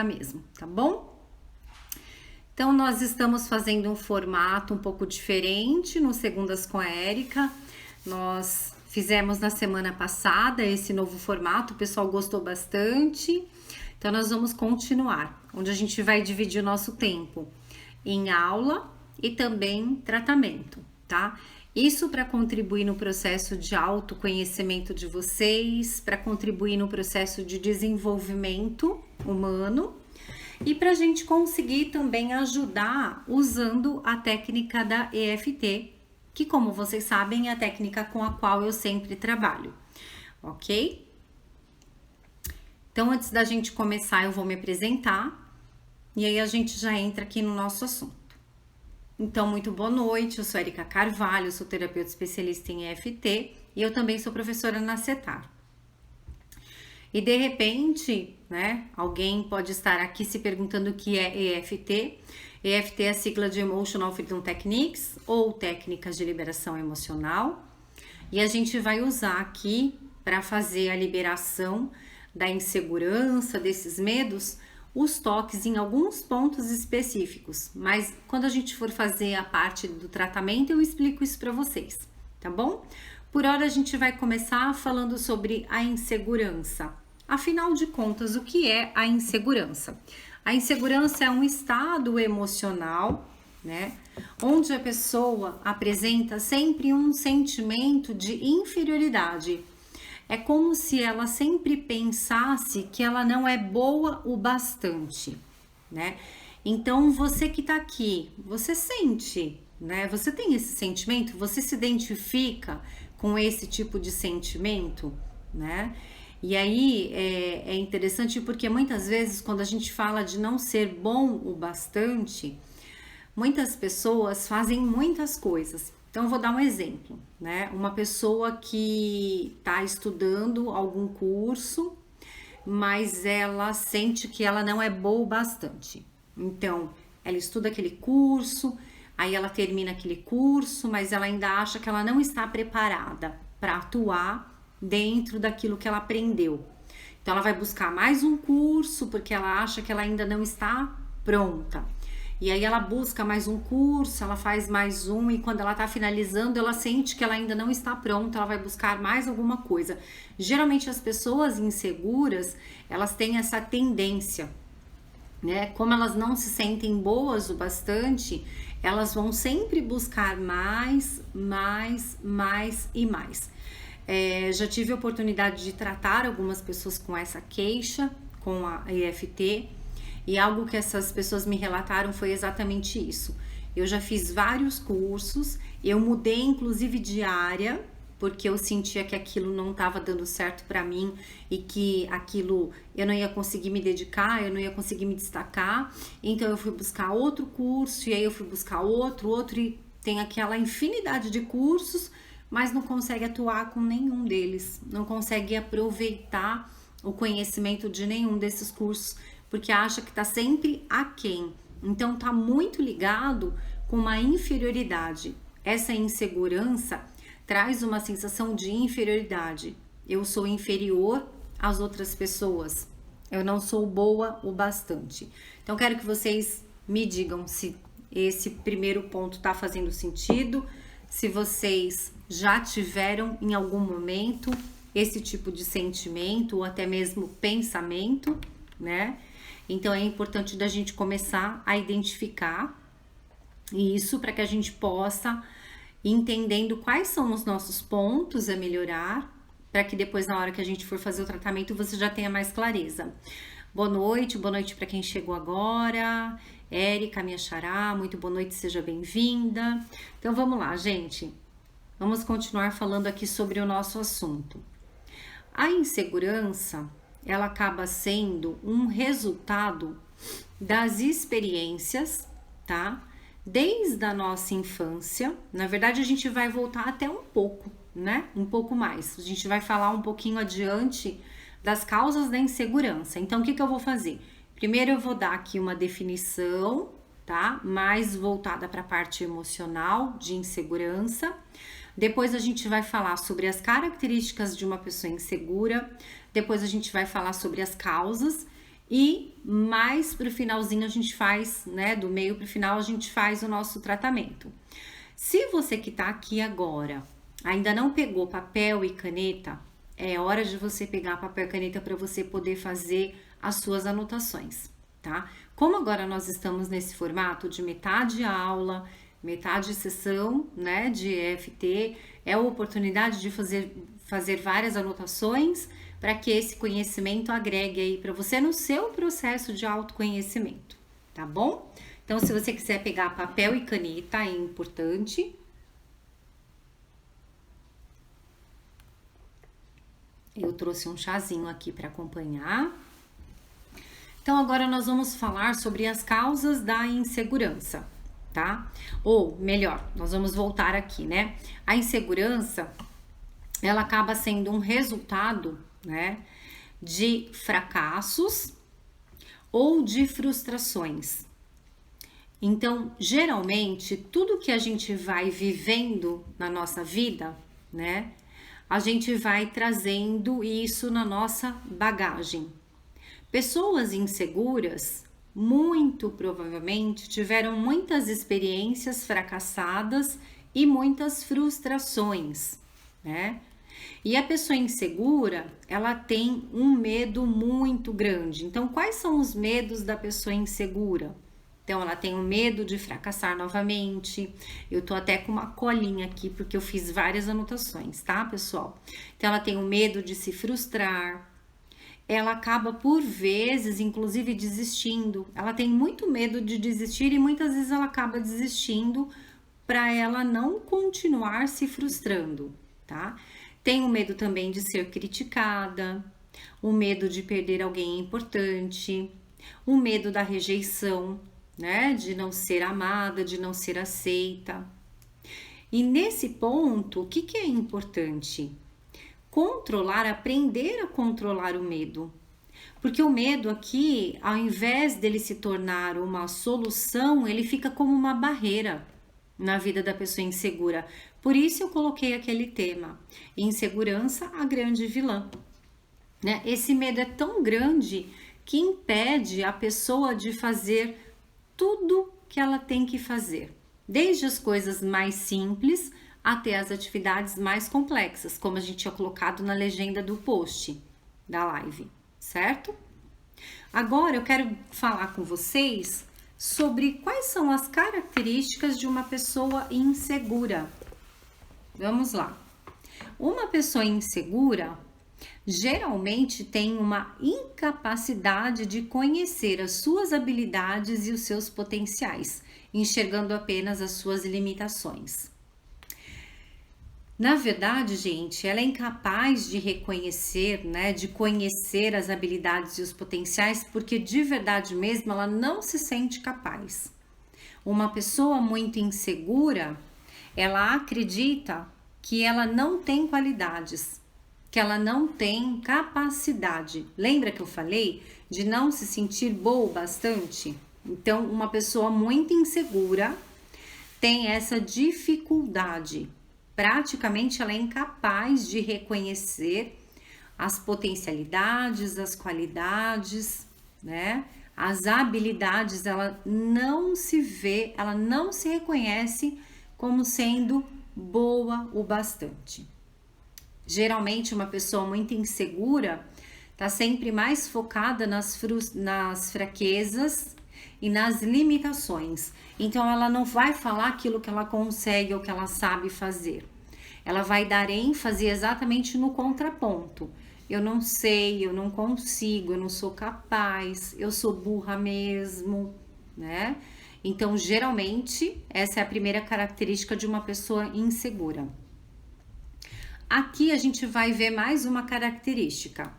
mesmo, tá bom? Então, nós estamos fazendo um formato um pouco diferente no Segundas com a Érica. Nós fizemos na semana passada esse novo formato, o pessoal gostou bastante. Então, nós vamos continuar, onde a gente vai dividir o nosso tempo em aula e também tratamento, tá? Isso para contribuir no processo de autoconhecimento de vocês, para contribuir no processo de desenvolvimento humano e para a gente conseguir também ajudar usando a técnica da EFT, que, como vocês sabem, é a técnica com a qual eu sempre trabalho, ok? Então, antes da gente começar, eu vou me apresentar e aí a gente já entra aqui no nosso assunto. Então, muito boa noite, eu sou Érica Carvalho, sou terapeuta especialista em EFT e eu também sou professora na CETAR. E de repente, né, alguém pode estar aqui se perguntando o que é EFT. EFT é a sigla de Emotional Freedom Techniques ou técnicas de liberação emocional. E a gente vai usar aqui para fazer a liberação da insegurança, desses medos, os toques em alguns pontos específicos, mas quando a gente for fazer a parte do tratamento, eu explico isso para vocês, tá bom? Por hora a gente vai começar falando sobre a insegurança. Afinal de contas, o que é a insegurança? A insegurança é um estado emocional, né, onde a pessoa apresenta sempre um sentimento de inferioridade. É como se ela sempre pensasse que ela não é boa o bastante, né? Então, você que tá aqui, você sente, né? Você tem esse sentimento? Você se identifica com esse tipo de sentimento, né? E aí, é interessante porque muitas vezes, quando a gente fala de não ser bom o bastante, muitas pessoas fazem muitas coisas. Então, eu vou dar um exemplo, né? Uma pessoa que está estudando algum curso, mas ela sente que ela não é boa o bastante. Então, ela estuda aquele curso, aí ela termina aquele curso, mas ela ainda acha que ela não está preparada para atuar dentro daquilo que ela aprendeu. Então, ela vai buscar mais um curso, porque ela acha que ela ainda não está pronta. E aí ela busca mais um curso, ela faz mais um e quando ela tá finalizando, ela sente que ela ainda não está pronta, ela vai buscar mais alguma coisa. Geralmente as pessoas inseguras, elas têm essa tendência, né? Como elas não se sentem boas o bastante, elas vão sempre buscar mais e mais. Já tive a oportunidade de tratar algumas pessoas com essa queixa, com a EFT, e algo que essas pessoas me relataram foi exatamente isso. Eu já fiz vários cursos, eu mudei inclusive de área, porque eu sentia que aquilo não estava dando certo para mim e que aquilo eu não ia conseguir me dedicar, eu não ia conseguir me destacar. Então eu fui buscar outro curso e aí eu fui buscar outro e tem aquela infinidade de cursos, mas não consegue atuar com nenhum deles, não consegue aproveitar o conhecimento de nenhum desses cursos, porque acha que está sempre aquém. Então está muito ligado com uma inferioridade. Essa insegurança traz uma sensação de inferioridade. Eu sou inferior às outras pessoas. Eu não sou boa o bastante. Então quero que vocês me digam se esse primeiro ponto está fazendo sentido, se vocês já tiveram em algum momento esse tipo de sentimento ou até mesmo pensamento, né? Então é importante da gente começar a identificar isso para que a gente possa ir entendendo quais são os nossos pontos a melhorar, para que depois na hora que a gente for fazer o tratamento você já tenha mais clareza. Boa noite para quem chegou agora. Érica, minha xará, muito boa noite, seja bem-vinda. Então vamos lá, gente. Vamos continuar falando aqui sobre o nosso assunto. A insegurança, ela acaba sendo um resultado das experiências, tá? Desde a nossa infância. Na verdade, a gente vai voltar até um pouco, né? Um pouco mais. A gente vai falar um pouquinho adiante das causas da insegurança. Então, o que eu vou fazer? Primeiro, eu vou dar aqui uma definição, tá? Mais voltada para a parte emocional de insegurança. Depois a gente vai falar sobre as características de uma pessoa insegura. Depois a gente vai falar sobre as causas e mais pro finalzinho a gente faz, né, do meio pro final a gente faz o nosso tratamento. Se você que tá aqui agora ainda não pegou papel e caneta, é hora de você pegar papel e caneta para você poder fazer as suas anotações, tá? Como agora nós estamos nesse formato de metade aula, metade sessão, né, de EFT, é a oportunidade de fazer várias anotações para que esse conhecimento agregue aí para você no seu processo de autoconhecimento, tá bom? Então, se você quiser pegar papel e caneta, é importante. Eu trouxe um chazinho aqui para acompanhar. Então, agora nós vamos falar sobre as causas da insegurança, tá? Ou, melhor, nós vamos voltar aqui, né? A insegurança, ela acaba sendo um resultado, né, de fracassos ou de frustrações. Então, geralmente, tudo que a gente vai vivendo na nossa vida, né, a gente vai trazendo isso na nossa bagagem. Pessoas inseguras, muito provavelmente, tiveram muitas experiências fracassadas e muitas frustrações, né? E a pessoa insegura, ela tem um medo muito grande. Então, quais são os medos da pessoa insegura? Então, ela tem o medo de fracassar novamente. Eu tô até com uma colinha aqui, porque eu fiz várias anotações, tá, pessoal? Então, ela tem o medo de se frustrar. Ela acaba, por vezes, inclusive, desistindo. Ela tem muito medo de desistir e muitas vezes ela acaba desistindo para ela não continuar se frustrando, tá? Tem o medo também de ser criticada, o medo de perder alguém importante, o medo da rejeição, né? De não ser amada, de não ser aceita. E nesse ponto, o que é importante? Controlar, aprender a controlar o medo. Porque o medo aqui, ao invés dele se tornar uma solução, ele fica como uma barreira na vida da pessoa insegura. Por isso eu coloquei aquele tema: insegurança, a grande vilã. Né? Esse medo é tão grande que impede a pessoa de fazer tudo que ela tem que fazer, desde as coisas mais simples até as atividades mais complexas, como a gente tinha colocado na legenda do post da live, certo? Agora eu quero falar com vocês sobre quais são as características de uma pessoa insegura. Vamos lá. Uma pessoa insegura geralmente tem uma incapacidade de conhecer as suas habilidades e os seus potenciais, enxergando apenas as suas limitações. Na verdade, gente, ela é incapaz de reconhecer, né, de conhecer as habilidades e os potenciais, porque de verdade mesmo ela não se sente capaz. Uma pessoa muito insegura, ela acredita que ela não tem qualidades, que ela não tem capacidade. Lembra que eu falei de não se sentir boa o bastante? Então, uma pessoa muito insegura tem essa dificuldade. Praticamente ela é incapaz de reconhecer as potencialidades, as qualidades, né? As habilidades, ela não se vê, ela não se reconhece como sendo boa o bastante. Geralmente uma pessoa muito insegura está sempre mais focada nas fraquezas e nas limitações. Então ela não vai falar aquilo que ela consegue ou que ela sabe fazer. Ela vai dar ênfase exatamente no contraponto. Eu não sei, eu não consigo, eu não sou capaz, eu sou burra mesmo, né? Então, geralmente, essa é a primeira característica de uma pessoa insegura. Aqui a gente vai ver mais uma característica: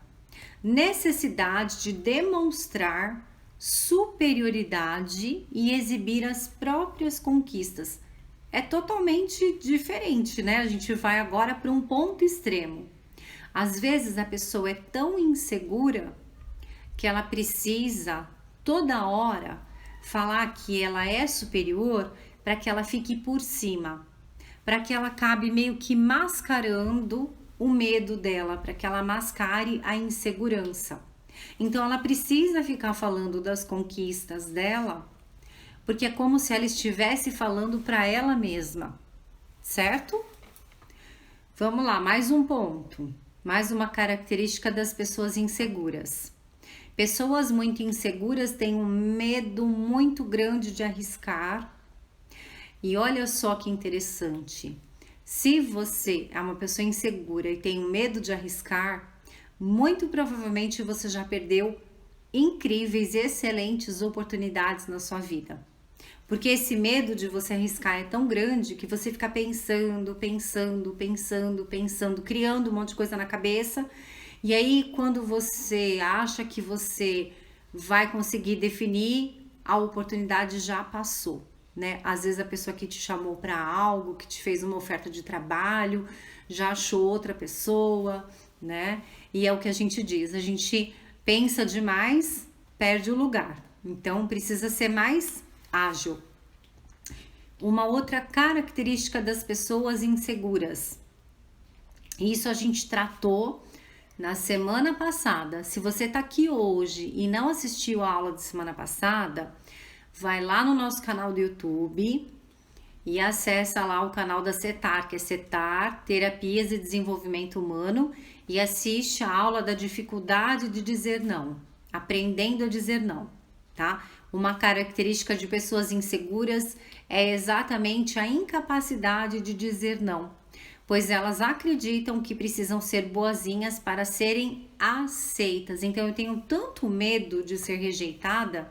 necessidade de demonstrar superioridade e exibir as próprias conquistas. É totalmente diferente, né? A gente vai agora para um ponto extremo. Às vezes a pessoa é tão insegura que ela precisa toda hora falar que ela é superior para que ela fique por cima, para que ela acabe meio que mascarando o medo dela, para que ela mascare a insegurança. Então ela precisa ficar falando das conquistas dela, porque é como se ela estivesse falando para ela mesma, certo? Vamos lá, mais um ponto, mais uma característica das pessoas inseguras. Pessoas muito inseguras têm um medo muito grande de arriscar. E olha só que interessante. Se você é uma pessoa insegura e tem medo de arriscar, muito provavelmente você já perdeu incríveis e excelentes oportunidades na sua vida. Porque esse medo de você arriscar é tão grande que você fica pensando, criando um monte de coisa na cabeça. E aí, quando você acha que você vai conseguir definir, a oportunidade já passou, né? Às vezes a pessoa que te chamou para algo, que te fez uma oferta de trabalho, já achou outra pessoa, né? E é o que a gente diz, a gente pensa demais, perde o lugar. Então precisa ser mais ágil. Uma outra característica das pessoas inseguras. Isso a gente tratou na semana passada. Se você tá aqui hoje e não assistiu a aula de semana passada, vai lá no nosso canal do YouTube e acessa lá o canal da CETAR, que é CETAR, Terapias e Desenvolvimento Humano, e assiste a aula da dificuldade de dizer não, aprendendo a dizer não, tá? Uma característica de pessoas inseguras é exatamente a incapacidade de dizer não, pois elas acreditam que precisam ser boazinhas para serem aceitas. Então eu tenho tanto medo de ser rejeitada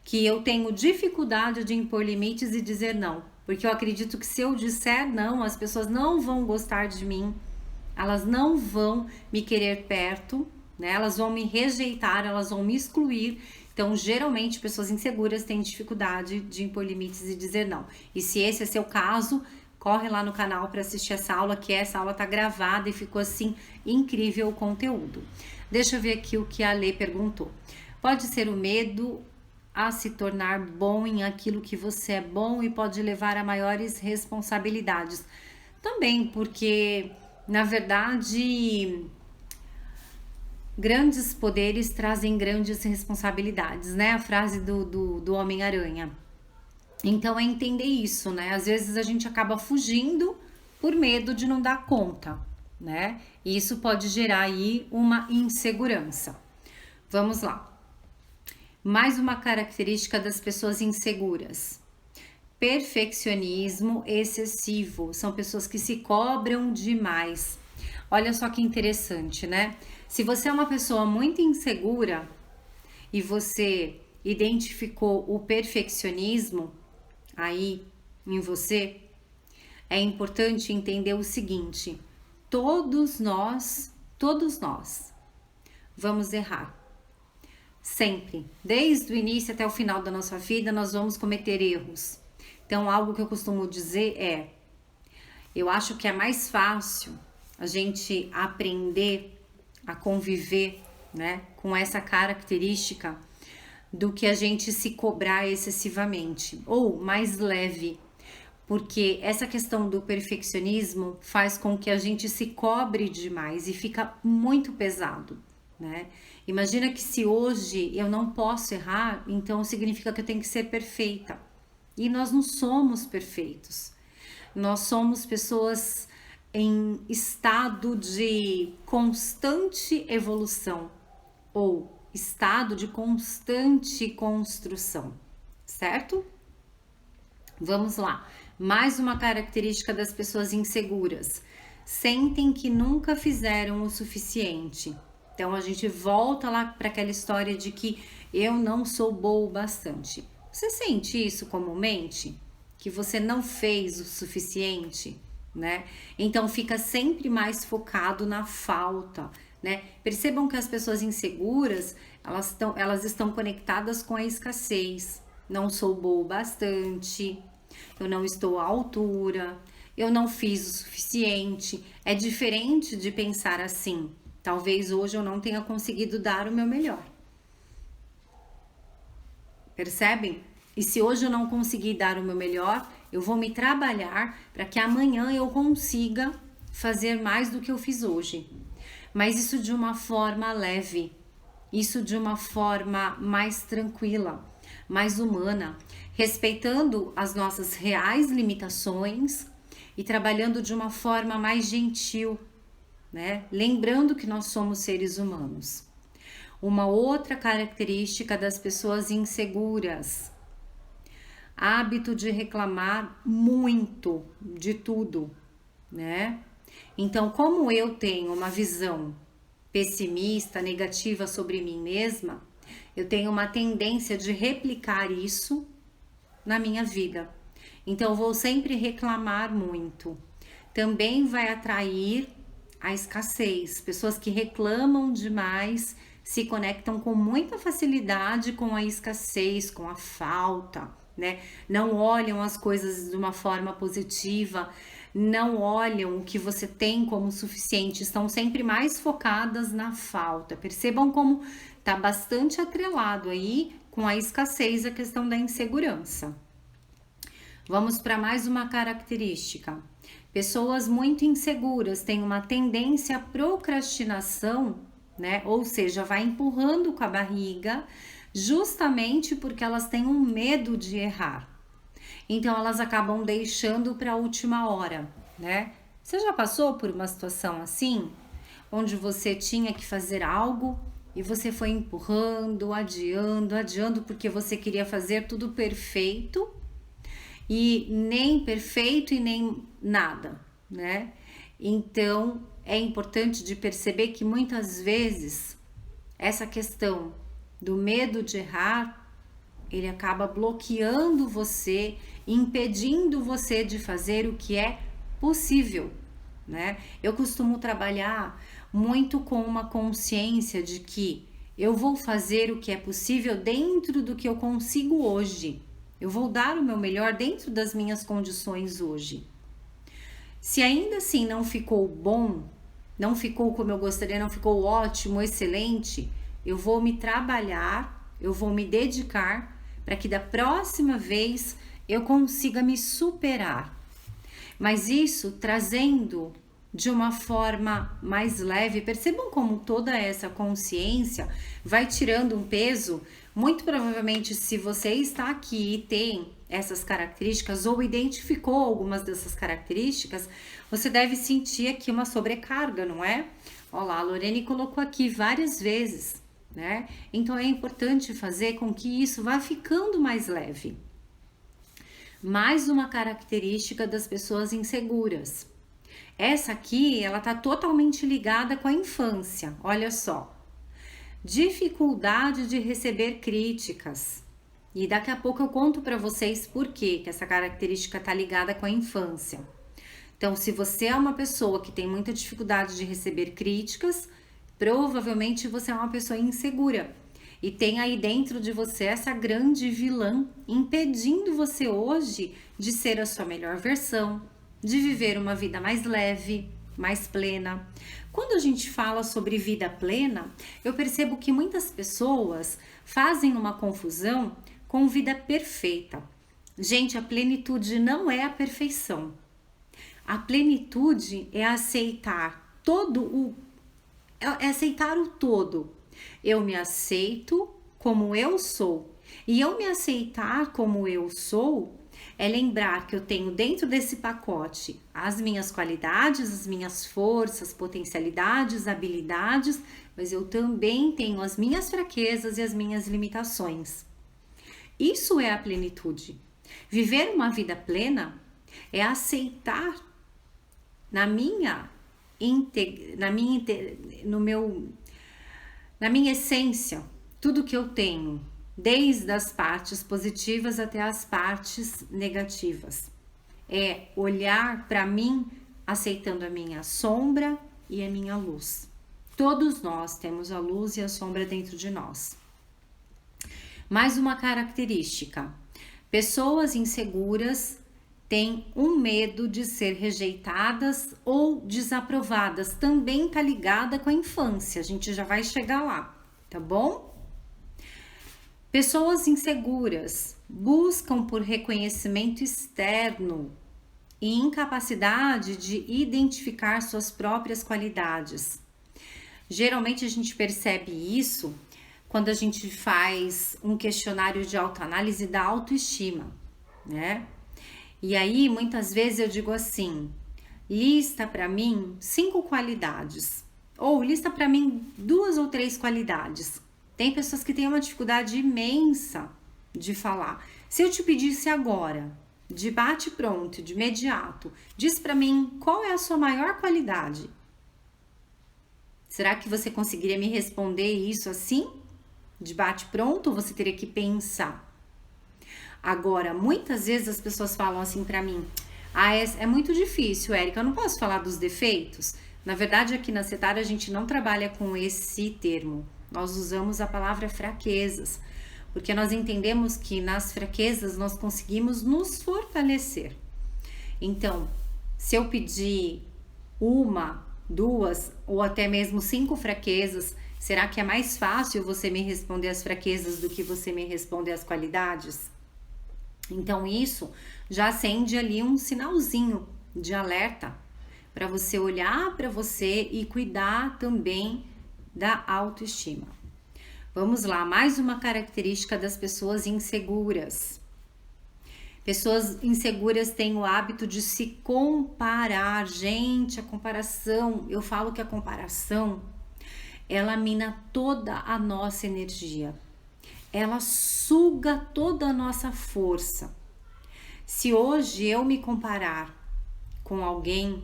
que eu tenho dificuldade de impor limites e dizer não, porque eu acredito que se eu disser não, as pessoas não vão gostar de mim, elas não vão me querer perto, né? Elas vão me rejeitar, elas vão me excluir. Então, geralmente, pessoas inseguras têm dificuldade de impor limites e dizer não. E se esse é seu caso, corre lá no canal para assistir essa aula, que essa aula tá gravada e ficou assim incrível o conteúdo. Deixa eu ver aqui o que a Lê perguntou. Pode ser o medo a se tornar bom em aquilo que você é bom e pode levar a maiores responsabilidades. Também, porque, na verdade, grandes poderes trazem grandes responsabilidades, né? A frase do Homem-Aranha. Então, é entender isso, né? Às vezes a gente acaba fugindo por medo de não dar conta, né? E isso pode gerar aí uma insegurança. Vamos lá. Mais uma característica das pessoas inseguras. Perfeccionismo excessivo. São pessoas que se cobram demais. Olha só que interessante, né? Se você é uma pessoa muito insegura e você identificou o perfeccionismo aí em você, é importante entender o seguinte: todos nós vamos errar. Sempre, desde o início até o final da nossa vida, nós vamos cometer erros. Então, algo que eu costumo dizer é: eu acho que é mais fácil a gente aprender a conviver, né, com essa característica do que a gente se cobrar excessivamente, ou mais leve, porque essa questão do perfeccionismo faz com que a gente se cobre demais e fica muito pesado, né? Imagina que se hoje eu não posso errar, então significa que eu tenho que ser perfeita. E nós não somos perfeitos. Nós somos pessoas em estado de constante evolução ou estado de constante construção, certo? Vamos lá. Mais uma característica das pessoas inseguras. Sentem que nunca fizeram o suficiente. Então a gente volta lá para aquela história de que eu não sou boa o bastante. Você sente isso comumente? Que você não fez o suficiente, né? Então fica sempre mais focado na falta, né? Percebam que as pessoas inseguras, elas estão conectadas com a escassez. Não sou boa o bastante, eu não estou à altura, eu não fiz o suficiente. É diferente de pensar assim: talvez hoje eu não tenha conseguido dar o meu melhor. Percebem? E se hoje eu não conseguir dar o meu melhor, eu vou me trabalhar para que amanhã eu consiga fazer mais do que eu fiz hoje. Mas isso de uma forma leve, isso de uma forma mais tranquila, mais humana, respeitando as nossas reais limitações e trabalhando de uma forma mais gentil, né? Lembrando que nós somos seres humanos. Uma outra característica das pessoas inseguras: hábito de reclamar muito de tudo, né? Então, como eu tenho uma visão pessimista, negativa sobre mim mesma, eu tenho uma tendência de replicar isso na minha vida. Então, eu vou sempre reclamar muito. Também vai atrair a escassez. Pessoas que reclamam demais se conectam com muita facilidade com a escassez, com a falta, né? Não olham as coisas de uma forma positiva, não olham o que você tem como suficiente, estão sempre mais focadas na falta. Percebam como está bastante atrelado aí com a escassez a questão da insegurança. Vamos para mais uma característica. Pessoas muito inseguras têm uma tendência à procrastinação, né? Ou seja, vai empurrando com a barriga, justamente porque elas têm um medo de errar. Então elas acabam deixando para a última hora, né? Você já passou por uma situação assim, onde você tinha que fazer algo e você foi empurrando, adiando, porque você queria fazer tudo perfeito e nem perfeito e nem nada, né? Então é importante de perceber que muitas vezes essa questão do medo de errar, ele acaba bloqueando você, impedindo você de fazer o que é possível, né? Eu costumo trabalhar muito com uma consciência de que eu vou fazer o que é possível dentro do que eu consigo hoje. Eu vou dar o meu melhor dentro das minhas condições hoje. Se ainda assim não ficou bom, não ficou como eu gostaria, não ficou ótimo, excelente, eu vou me trabalhar, eu vou me dedicar para que da próxima vez eu consiga me superar. Mas isso trazendo de uma forma mais leve. Percebam como toda essa consciência vai tirando um peso. Muito provavelmente, se você está aqui e tem essas características ou identificou algumas dessas características, você deve sentir aqui uma sobrecarga, não é? Olha lá, a Lorene colocou aqui várias vezes, né? Então é importante fazer com que isso vá ficando mais leve. Mais uma característica das pessoas inseguras. Essa aqui, ela tá totalmente ligada com a infância. Olha só. Dificuldade de receber críticas. E daqui a pouco eu conto para vocês por que essa característica tá ligada com a infância. Então, se você é uma pessoa que tem muita dificuldade de receber críticas, provavelmente você é uma pessoa insegura. E tem aí dentro de você essa grande vilã impedindo você hoje de ser a sua melhor versão, de viver uma vida mais leve, mais plena. Quando a gente fala sobre vida plena, eu percebo que muitas pessoas fazem uma confusão com vida perfeita. Gente, a plenitude não é a perfeição. A plenitude é aceitar é aceitar o todo. Eu me aceito como eu sou. E eu me aceitar como eu sou é lembrar que eu tenho dentro desse pacote as minhas qualidades, as minhas forças, potencialidades, habilidades, mas eu também tenho as minhas fraquezas e as minhas limitações. Isso é a plenitude. Viver uma vida plena é aceitar na minha essência tudo que eu tenho, desde as partes positivas até as partes negativas. É olhar para mim aceitando a minha sombra e a minha luz. Todos nós temos a luz e a sombra dentro de nós. Mais uma característica: pessoas inseguras têm um medo de ser rejeitadas ou desaprovadas. Também tá ligada com a infância, a gente já vai chegar lá, tá bom? Pessoas inseguras buscam por reconhecimento externo e incapacidade de identificar suas próprias qualidades. Geralmente a gente percebe isso quando a gente faz um questionário de autoanálise da autoestima, né? E aí, muitas vezes eu digo assim, lista para mim 5 qualidades, ou lista para mim 2 ou 3 qualidades. Tem pessoas que têm uma dificuldade imensa de falar. Se eu te pedisse agora, de bate pronto, de imediato, diz para mim qual é a sua maior qualidade. Será que você conseguiria me responder isso assim? De bate pronto, ou você teria que pensar? Agora, muitas vezes as pessoas falam assim pra mim, é muito difícil, Érica, eu não posso falar dos defeitos. Na verdade, aqui na Setar a gente não trabalha com esse termo. Nós usamos a palavra fraquezas, porque nós entendemos que nas fraquezas nós conseguimos nos fortalecer. Então, se eu pedir 1, 2 ou até mesmo 5 fraquezas, será que é mais fácil você me responder as fraquezas do que você me responder as qualidades? Então isso já acende ali um sinalzinho de alerta para você olhar para você e cuidar também da autoestima. Vamos lá, mais uma característica das pessoas inseguras. Pessoas inseguras têm o hábito de se comparar. Gente, a comparação, eu falo que a comparação, ela mina toda a nossa energia. Ela suga toda a nossa força. Se hoje eu me comparar com alguém,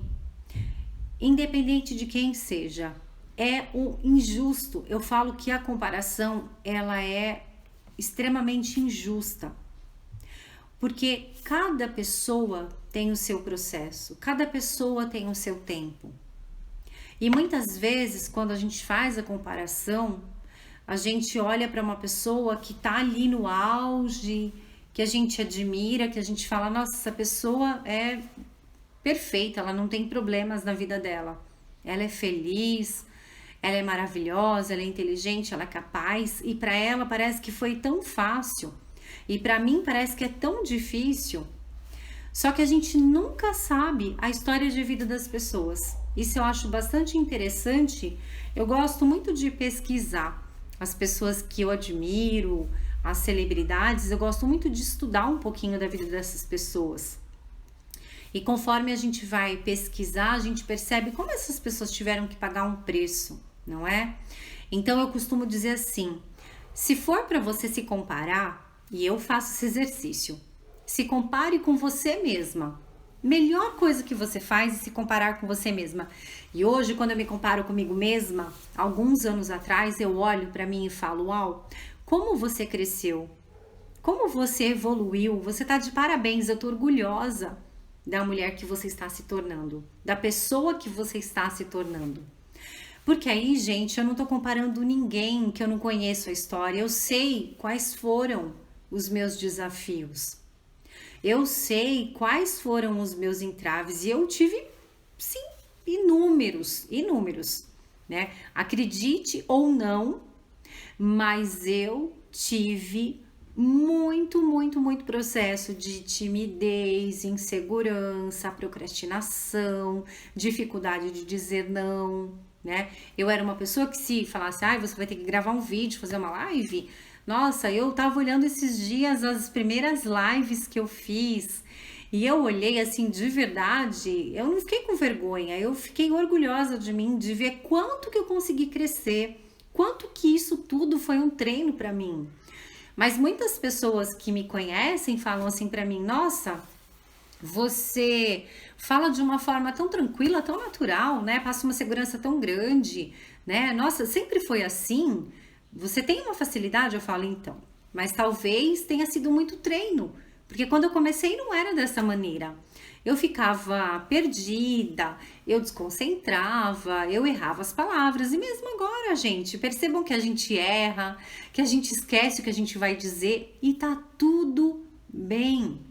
independente de quem seja, é o injusto. Eu falo que a comparação, ela é extremamente injusta. Porque cada pessoa tem o seu processo, cada pessoa tem o seu tempo. E muitas vezes, quando a gente faz a comparação, a gente olha para uma pessoa que tá ali no auge, que a gente admira, que a gente fala, nossa, essa pessoa é perfeita, ela não tem problemas na vida dela. Ela é feliz, ela é maravilhosa, ela é inteligente, ela é capaz, e para ela parece que foi tão fácil. E para mim parece que é tão difícil. Só que a gente nunca sabe a história de vida das pessoas. Isso eu acho bastante interessante. Eu gosto muito de pesquisar as pessoas que eu admiro, as celebridades. Eu gosto muito de estudar um pouquinho da vida dessas pessoas. E conforme a gente vai pesquisar, a gente percebe como essas pessoas tiveram que pagar um preço, não é? Então eu costumo dizer assim, se for para você se comparar, e eu faço esse exercício, se compare com você mesma. Melhor coisa que você faz é se comparar com você mesma. E hoje, quando eu me comparo comigo mesma, alguns anos atrás, eu olho para mim e falo, uau, como você cresceu, como você evoluiu, você tá de parabéns, eu tô orgulhosa da mulher que você está se tornando, da pessoa que você está se tornando. Porque aí, gente, eu não tô comparando ninguém que eu não conheço a história, eu sei quais foram os meus desafios. Eu sei quais foram os meus entraves e eu tive, sim, inúmeros, né? Acredite ou não, mas eu tive muito processo de timidez, insegurança, procrastinação, dificuldade de dizer não, né? Eu era uma pessoa que se falasse, você vai ter que gravar um vídeo, fazer uma live. Nossa, eu tava olhando esses dias as primeiras lives que eu fiz e eu olhei assim de verdade, eu não fiquei com vergonha, eu fiquei orgulhosa de mim, de ver quanto que eu consegui crescer, quanto que isso tudo foi um treino para mim. Mas muitas pessoas que me conhecem falam assim para mim, nossa, você fala de uma forma tão tranquila, tão natural, né? Passa uma segurança tão grande, né? Nossa, sempre foi assim? Você tem uma facilidade? Eu falo, então. Mas talvez tenha sido muito treino. Porque quando eu comecei não era dessa maneira. Eu ficava perdida, eu desconcentrava, eu errava as palavras. E mesmo agora, gente, percebam que a gente erra, que a gente esquece o que a gente vai dizer e tá tudo bem.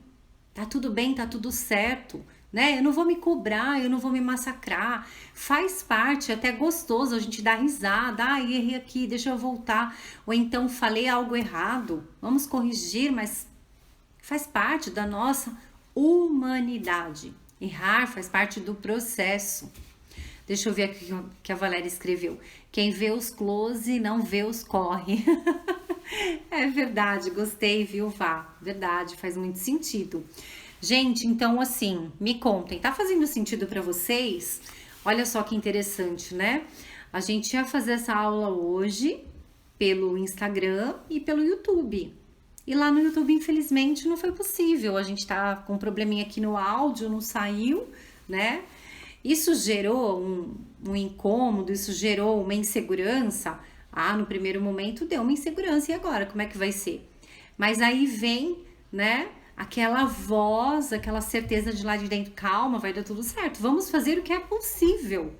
Tá tudo bem, tá tudo certo, né? Eu não vou me cobrar, eu não vou me massacrar. Faz parte, é até gostoso a gente dar risada. Errei aqui, deixa eu voltar. Ou então falei algo errado, vamos corrigir, mas faz parte da nossa humanidade. Errar faz parte do processo. Deixa eu ver aqui o que a Valéria escreveu. Quem vê os close não vê os corre. É verdade, gostei, viu, Vá? Verdade, faz muito sentido. Gente, então assim, me contem, tá fazendo sentido para vocês? Olha só que interessante, né? A gente ia fazer essa aula hoje pelo Instagram e pelo YouTube. E lá no YouTube, infelizmente, não foi possível. A gente tá com um probleminha aqui no áudio, não saiu, né? Isso gerou um incômodo, isso gerou uma insegurança. Ah, no primeiro momento deu uma insegurança, e agora? Como é que vai ser? Mas aí vem, né, aquela voz, aquela certeza de lá de dentro, calma, vai dar tudo certo. Vamos fazer o que é possível.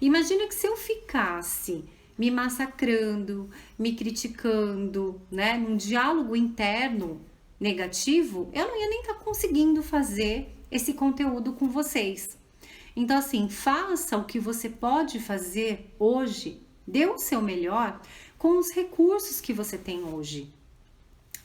Imagina que se eu ficasse me massacrando, me criticando, né, num diálogo interno negativo, eu não ia nem estar conseguindo fazer esse conteúdo com vocês. Então, assim, faça o que você pode fazer hoje, dê o seu melhor com os recursos que você tem hoje.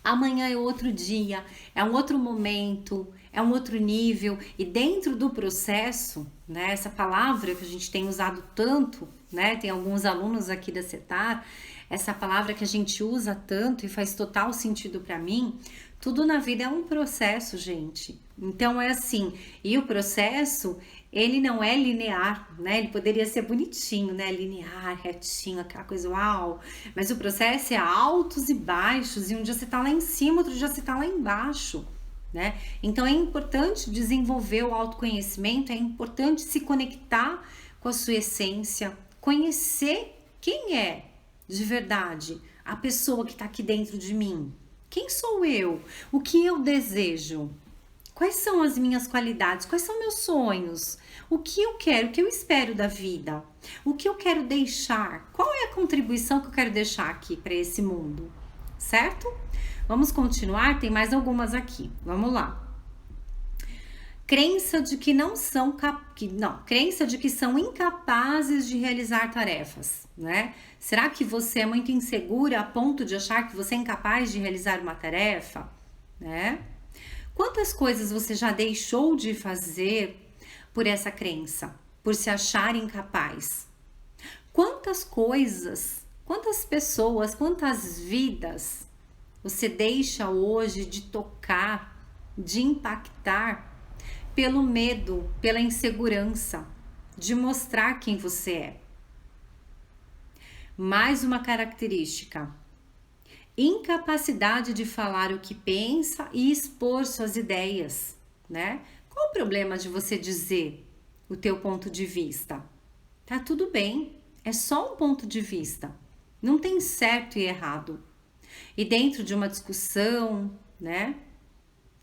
Amanhã é outro dia, é um outro momento, é um outro nível, e dentro do processo, né, essa palavra que a gente tem usado tanto, né, tem alguns alunos aqui da CETAR, essa palavra que a gente usa tanto e faz total sentido para mim, tudo na vida é um processo, gente. Então é assim, e o processo, ele não é linear, né? Ele poderia ser bonitinho, né? Linear, retinho, aquela coisa uau. Mas o processo é altos e baixos, e um dia você tá lá em cima, outro dia você tá lá embaixo, né? Então é importante desenvolver o autoconhecimento, é importante se conectar com a sua essência, conhecer quem é de verdade a pessoa que tá aqui dentro de mim. Quem sou eu? O que eu desejo? Quais são as minhas qualidades? Quais são meus sonhos? O que eu quero? O que eu espero da vida? O que eu quero deixar? Qual é a contribuição que eu quero deixar aqui para esse mundo? Certo? Vamos continuar? Tem mais algumas aqui. Vamos lá. Crença de que crença de que são incapazes de realizar tarefas, né? Será que você é muito insegura a ponto de achar que você é incapaz de realizar uma tarefa, né? Quantas coisas você já deixou de fazer por essa crença, por se achar incapaz? Quantas coisas, quantas pessoas, quantas vidas você deixa hoje de tocar, de impactar pelo medo, pela insegurança de mostrar quem você é? Mais uma característica: incapacidade de falar o que pensa e expor suas ideias, né? Qual o problema de você dizer o teu ponto de vista? Tá tudo bem, é só um ponto de vista. Não tem certo e errado. E dentro de uma discussão, né,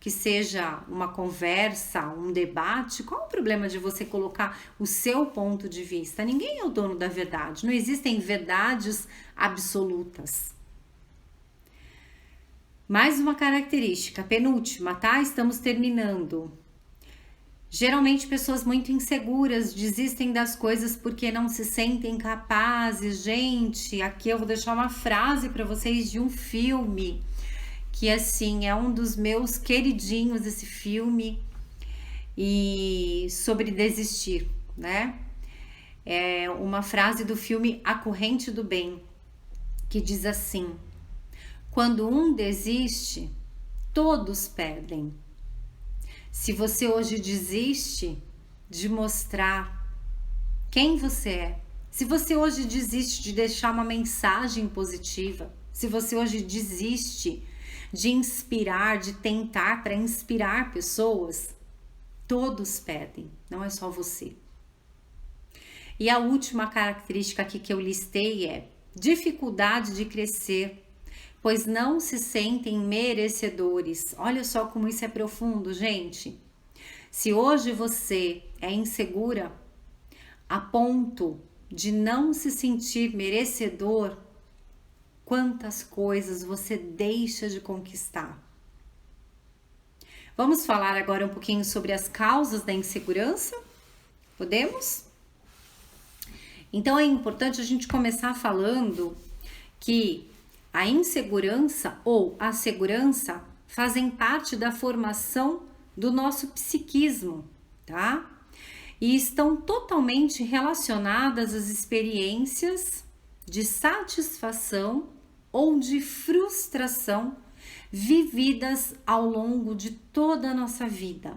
que seja uma conversa, um debate, qual o problema de você colocar o seu ponto de vista? Ninguém é o dono da verdade, não existem verdades absolutas. Mais uma característica, penúltima, tá? Estamos terminando. Geralmente pessoas muito inseguras desistem das coisas porque não se sentem capazes. Gente, aqui eu vou deixar uma frase para vocês de um filme que, assim, é um dos meus queridinhos, esse filme, e sobre desistir, né? É uma frase do filme A Corrente do Bem, que diz assim: quando um desiste, todos perdem. Se você hoje desiste de mostrar quem você é, se você hoje desiste de deixar uma mensagem positiva, se você hoje desiste de inspirar, de tentar para inspirar pessoas, todos perdem, não é só você. E a última característica aqui que eu listei é dificuldade de crescer, pois não se sentem merecedores. Olha só como isso é profundo, gente. Se hoje você é insegura a ponto de não se sentir merecedor, quantas coisas você deixa de conquistar. Vamos falar agora um pouquinho sobre as causas da insegurança? Podemos? Então é importante a gente começar falando que a insegurança ou a segurança fazem parte da formação do nosso psiquismo, tá? e estão totalmente relacionadas às experiências de satisfação ou de frustração vividas ao longo de toda a nossa vida.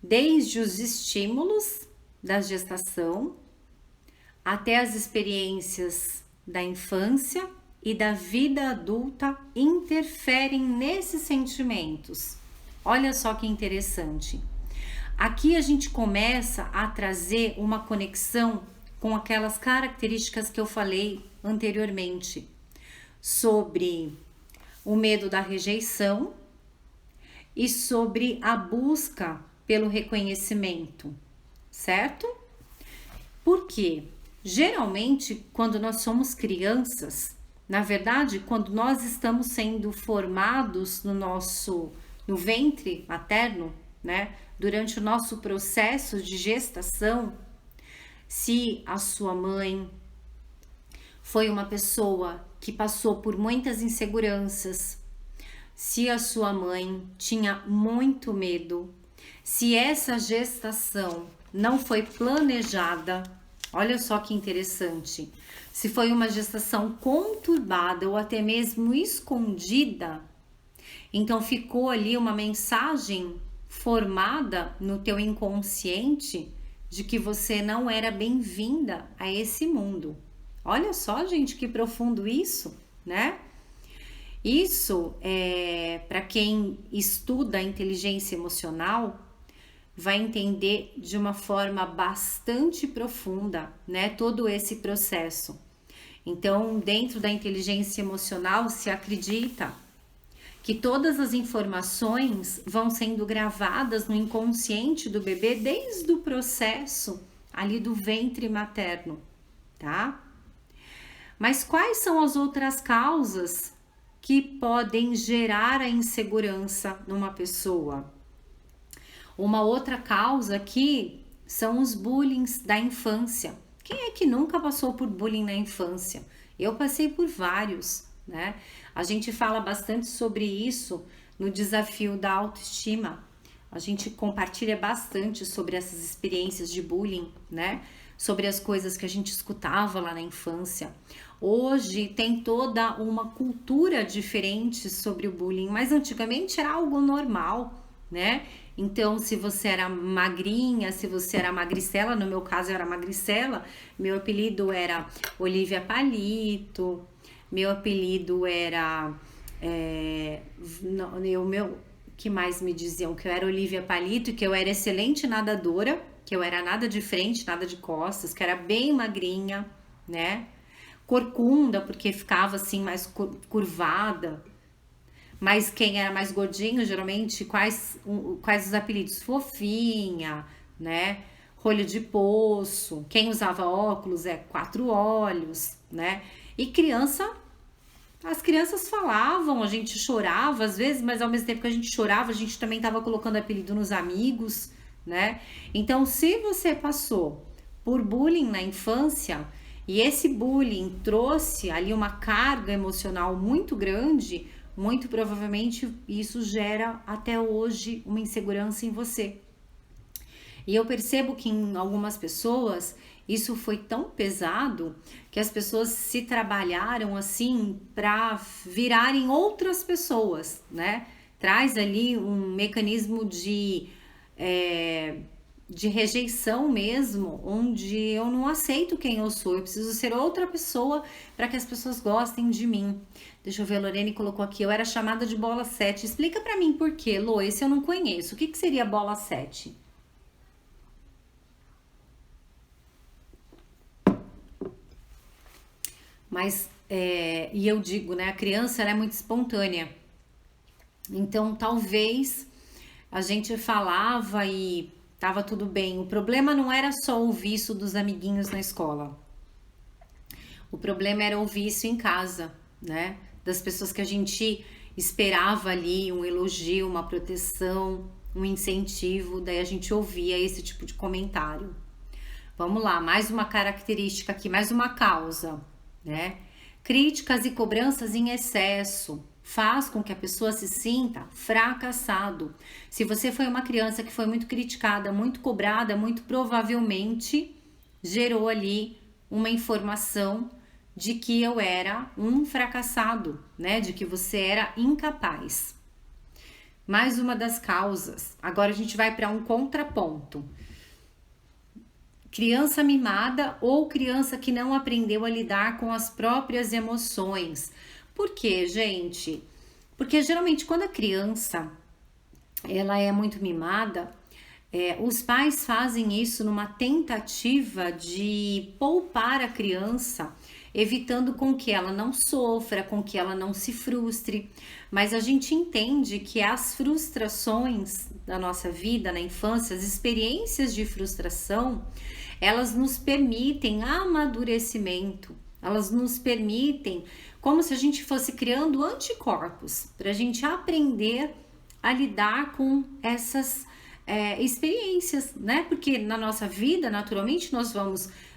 Desde os estímulos da gestação até as experiências da infância e da vida adulta interferem nesses sentimentos. Olha só que interessante. Aqui a gente começa a trazer uma conexão com aquelas características que eu falei anteriormente, sobre o medo da rejeição e sobre a busca pelo reconhecimento, certo? Por quê? Geralmente, quando nós somos crianças, na verdade, quando nós estamos sendo formados no ventre materno, né? Durante o nosso processo de gestação, se a sua mãe foi uma pessoa que passou por muitas inseguranças, se a sua mãe tinha muito medo, se essa gestação não foi planejada, olha só que interessante, se foi uma gestação conturbada ou até mesmo escondida, então ficou ali uma mensagem formada no teu inconsciente de que você não era bem-vinda a esse mundo. Olha só, gente, que profundo isso, né? Isso, para quem estuda a inteligência emocional, vai entender de uma forma bastante profunda, né, todo esse processo. Então, dentro da inteligência emocional, se acredita que todas as informações vão sendo gravadas no inconsciente do bebê desde o processo ali do ventre materno, tá? Mas quais são as outras causas que podem gerar a insegurança numa pessoa? Uma outra causa aqui são os bullying da infância. Quem é que nunca passou por bullying na infância? Eu passei por vários, né? A gente fala bastante sobre isso no desafio da autoestima. A gente compartilha bastante sobre essas experiências de bullying, né? Sobre as coisas que a gente escutava lá na infância. Hoje tem toda uma cultura diferente sobre o bullying, mas antigamente era algo normal, né? Então, se você era magrinha, se você era magricela, no meu caso eu era magricela, meu apelido era Olivia Palito, meu apelido era... que mais me diziam? Que eu era Olivia Palito, que eu era excelente nadadora, que eu era nada de frente, nada de costas, que era bem magrinha, né? Corcunda, porque ficava assim mais curvada. Mas quem era mais gordinho, geralmente, quais os apelidos? Fofinha, né? Rolho de poço. Quem usava óculos quatro olhos, né? E as crianças falavam, a gente chorava às vezes, mas ao mesmo tempo que a gente chorava, a gente também estava colocando apelido nos amigos, né? Então, se você passou por bullying na infância e esse bullying trouxe ali uma carga emocional muito grande, muito provavelmente isso gera até hoje uma insegurança em você. E eu percebo que em algumas pessoas isso foi tão pesado que as pessoas se trabalharam assim para virarem outras pessoas, né? Traz ali um mecanismo de rejeição mesmo, onde eu não aceito quem eu sou, eu preciso ser outra pessoa para que as pessoas gostem de mim. Deixa eu ver, a Lorene colocou aqui, eu era chamada de bola 7. Explica para mim por quê, Lô, esse eu não conheço. O que seria bola 7? Mas, e eu digo, né, a criança ela é muito espontânea. Então, talvez a gente falava e tava tudo bem. O problema não era só ouvir isso dos amiguinhos na escola. O problema era ouvir isso em casa, né? Das pessoas que a gente esperava ali um elogio, uma proteção, um incentivo. Daí a gente ouvia esse tipo de comentário. Vamos lá, mais uma característica aqui, mais uma causa, né? Críticas e cobranças em excesso. faz com que a pessoa se sinta fracassado. Se você foi uma criança que foi muito criticada, muito cobrada, muito provavelmente gerou ali uma informação de que eu era um fracassado, né? De que você era incapaz. Mais uma das causas. Agora a gente vai para um contraponto. Criança mimada ou criança que não aprendeu a lidar com as próprias emoções. Por quê, gente? Porque geralmente quando a criança ela é muito mimada, os pais fazem isso numa tentativa de poupar a criança, evitando com que ela não sofra, com que ela não se frustre. Mas a gente entende que as frustrações da nossa vida na infância, as experiências de frustração, elas nos permitem amadurecimento, elas nos permitem, como se a gente fosse criando anticorpos, para a gente aprender a lidar com essas experiências, né? Porque na nossa vida, naturalmente,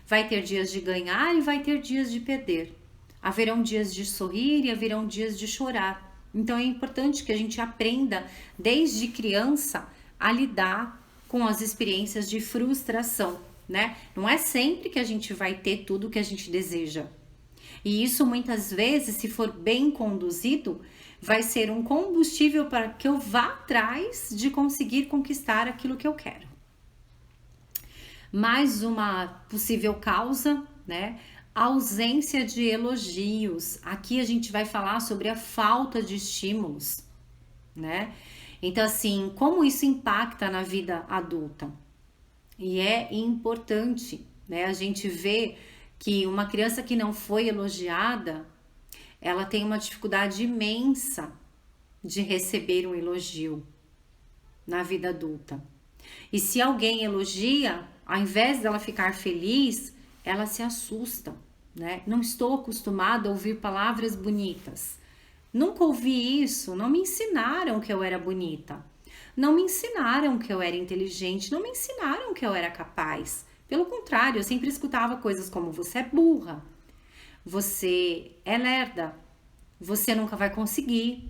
vai ter dias de ganhar e vai ter dias de perder. Haverão dias de sorrir e haverão dias de chorar. Então é importante que a gente aprenda desde criança a lidar com as experiências de frustração, né? Não é sempre que a gente vai ter tudo o que a gente deseja. E isso muitas vezes, se for bem conduzido, vai ser um combustível para que eu vá atrás de conseguir conquistar aquilo que eu quero. Mais uma possível causa, né? Ausência de elogios. Aqui a gente vai falar sobre a falta de estímulos, né? Então, assim, como isso impacta na vida adulta? E é importante, né? A gente vê que uma criança que não foi elogiada, ela tem uma dificuldade imensa de receber um elogio na vida adulta. E se alguém elogia, ao invés dela ficar feliz, ela se assusta, né? Não estou acostumada a ouvir palavras bonitas. Nunca ouvi isso, não me ensinaram que eu era bonita. Não me ensinaram que eu era inteligente, não me ensinaram que eu era capaz. Pelo contrário, eu sempre escutava coisas como você é burra, você é lerda, você nunca vai conseguir,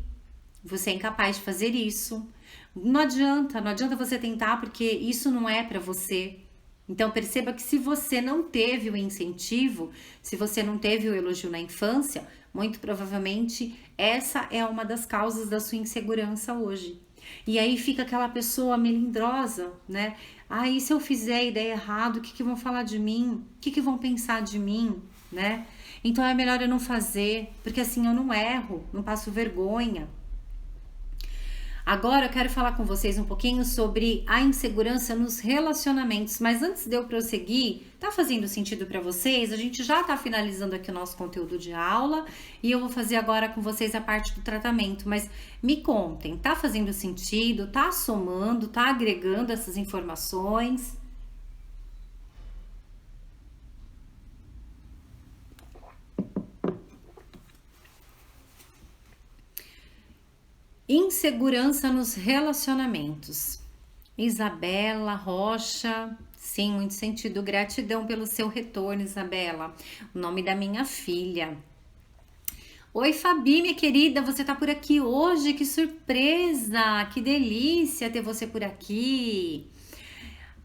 você é incapaz de fazer isso. Não adianta você tentar porque isso não é para você. Então perceba que se você não teve o incentivo, se você não teve o elogio na infância, muito provavelmente essa é uma das causas da sua insegurança hoje. E aí fica aquela pessoa melindrosa, né? E se eu fizer a ideia errada, o que vão falar de mim? O que vão pensar de mim, né? Então é melhor eu não fazer, porque assim eu não erro, não passo vergonha. Agora eu quero falar com vocês um pouquinho sobre a insegurança nos relacionamentos, mas antes de eu prosseguir, tá fazendo sentido para vocês? A gente já tá finalizando aqui o nosso conteúdo de aula e eu vou fazer agora com vocês a parte do tratamento, mas me contem, tá fazendo sentido? Tá somando, tá agregando essas informações? Insegurança nos relacionamentos. Isabela Rocha, sim, muito sentido. Gratidão pelo seu retorno, Isabela. O nome da minha filha. Oi, Fabi, minha querida, você tá por aqui hoje? Que surpresa! Que delícia ter você por aqui.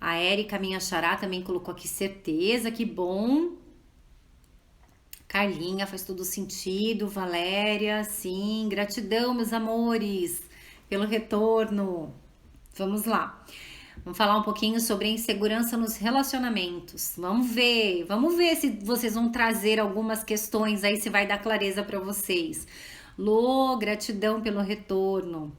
A Érica, minha xará, também colocou aqui certeza, que bom. Carlinha, faz todo sentido. Valéria, sim, gratidão, meus amores, pelo retorno. Vamos lá. Vamos falar um pouquinho sobre a insegurança nos relacionamentos. Vamos ver se vocês vão trazer algumas questões aí, se vai dar clareza para vocês. Lô, gratidão pelo retorno.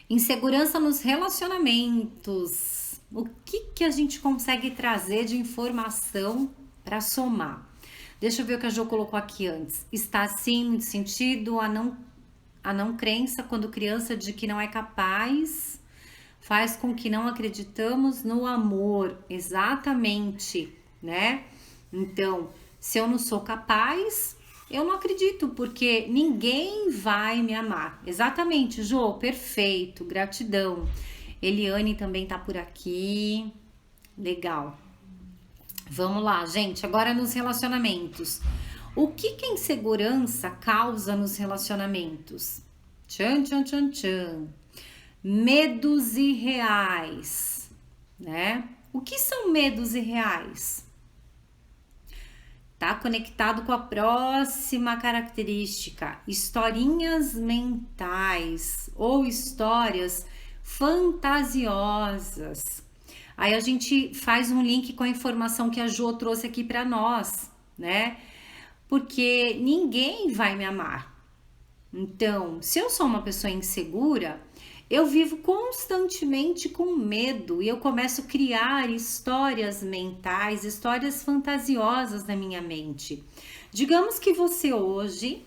Insegurança nos relacionamentos. O que a gente consegue trazer de informação para somar? Deixa eu ver o que a Jo colocou aqui antes. Está sim muito sentido a não crença quando criança de que não é capaz faz com que não acreditamos no amor. Exatamente, né? Então, se eu não sou capaz, eu não acredito, porque ninguém vai me amar. Exatamente, Jo, perfeito, gratidão. Eliane também tá por aqui. Legal. Vamos lá, gente. Agora nos relacionamentos. O que a insegurança causa nos relacionamentos? Tchan, tchan, tchan, tchan. Medos irreais, né? O que são medos irreais? Tá conectado com a próxima característica, historinhas mentais ou histórias fantasiosas. Aí a gente faz um link com a informação que a Jo trouxe aqui para nós, né? Porque ninguém vai me amar. Então, se eu sou uma pessoa insegura, eu vivo constantemente com medo e eu começo a criar histórias mentais, histórias fantasiosas na minha mente. Digamos que você hoje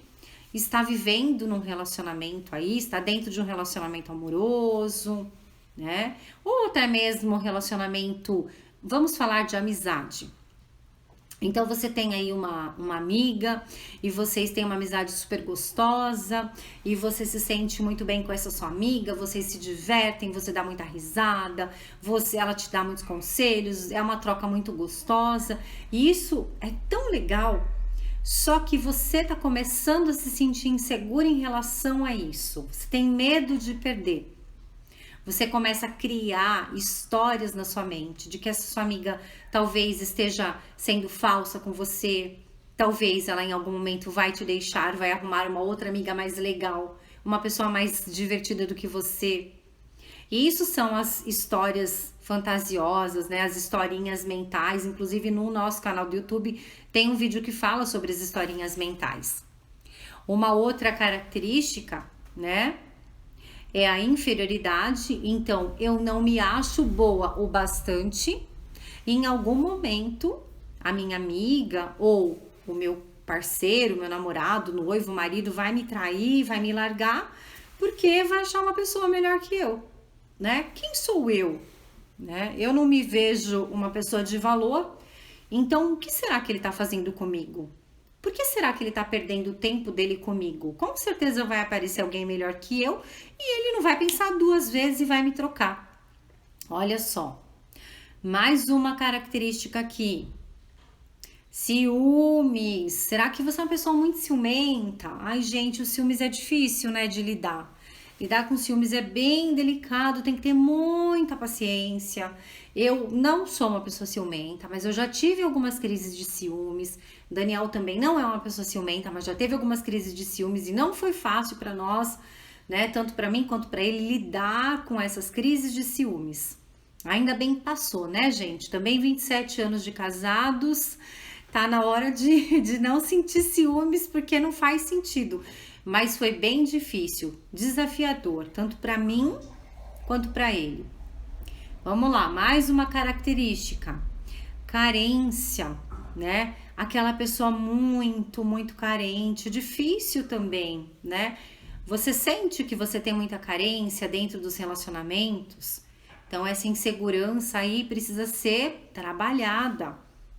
está vivendo num relacionamento aí, está dentro de um relacionamento amoroso, né? Ou até mesmo um relacionamento, vamos falar de amizade. Então você tem aí uma amiga e vocês têm uma amizade super gostosa e você se sente muito bem com essa sua amiga, vocês se divertem, você dá muita risada, ela te dá muitos conselhos, é uma troca muito gostosa e isso é tão legal. Só que você tá começando a se sentir insegura em relação a isso, você tem medo de perder. Você começa a criar histórias na sua mente de que essa sua amiga talvez esteja sendo falsa com você, talvez ela em algum momento vai te deixar, vai arrumar uma outra amiga mais legal, uma pessoa mais divertida do que você. E isso são as histórias fantasiosas, né? As historinhas mentais. Inclusive no nosso canal do YouTube tem um vídeo que fala sobre as historinhas mentais. Uma outra característica, né? É a inferioridade, então eu não me acho boa o bastante. Em algum momento, a minha amiga ou o meu parceiro, meu namorado, noivo, marido vai me trair, vai me largar, porque vai achar uma pessoa melhor que eu, né? Quem sou eu? Né? Eu não me vejo uma pessoa de valor, então o que será que ele tá fazendo comigo? Por que será que ele tá perdendo o tempo dele comigo? Com certeza vai aparecer alguém melhor que eu e ele não vai pensar duas vezes e vai me trocar. Olha só, mais uma característica aqui. Ciúmes. Será que você é uma pessoa muito ciumenta? Ai, gente, o ciúmes é difícil, né, de lidar. Lidar com ciúmes é bem delicado, tem que ter muita paciência. Eu não sou uma pessoa ciumenta, mas eu já tive algumas crises de ciúmes. Daniel também não é uma pessoa ciumenta, mas já teve algumas crises de ciúmes e não foi fácil para nós, né, tanto para mim quanto para ele lidar com essas crises de ciúmes. Ainda bem que passou, né, gente? Também 27 anos de casados, tá na hora de não sentir ciúmes porque não faz sentido. Mas foi bem difícil, desafiador, tanto para mim quanto para ele. Vamos lá, mais uma característica. Carência, né? Aquela pessoa muito, muito carente, difícil também, né? Você sente que você tem muita carência dentro dos relacionamentos? Então, essa insegurança aí precisa ser trabalhada,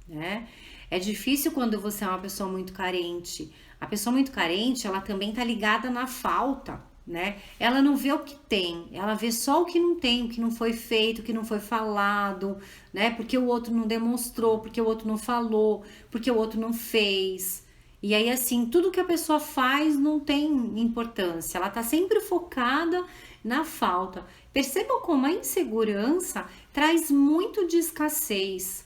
né? É difícil quando você é uma pessoa muito carente. A pessoa muito carente, ela também tá ligada na falta, né? Ela não vê o que tem, ela vê só o que não tem, o que não foi feito, o que não foi falado, né? Porque o outro não demonstrou, porque o outro não falou, porque o outro não fez. E aí, assim, tudo que a pessoa faz não tem importância, ela tá sempre focada na falta. Percebam como a insegurança traz muito de escassez,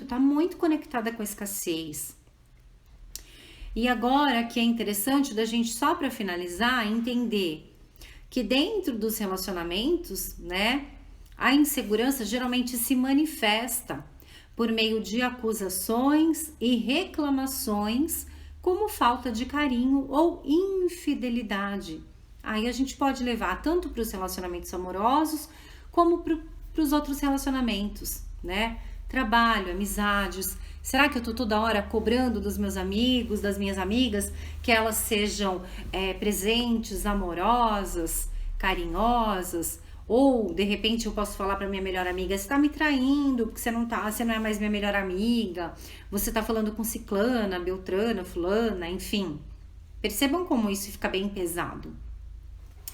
tá muito conectada com a escassez. E agora que é interessante da gente, só para finalizar, entender que dentro dos relacionamentos, né, a insegurança geralmente se manifesta por meio de acusações e reclamações, como falta de carinho ou infidelidade. Aí a gente pode levar tanto para os relacionamentos amorosos como para os outros relacionamentos, né? Trabalho, amizades. Será que eu tô toda hora cobrando dos meus amigos, das minhas amigas, que elas sejam presentes, amorosas, carinhosas? Ou, de repente, eu posso falar pra minha melhor amiga, você tá me traindo, porque você não é mais minha melhor amiga, você tá falando com ciclana, beltrana, fulana, enfim. Percebam como isso fica bem pesado.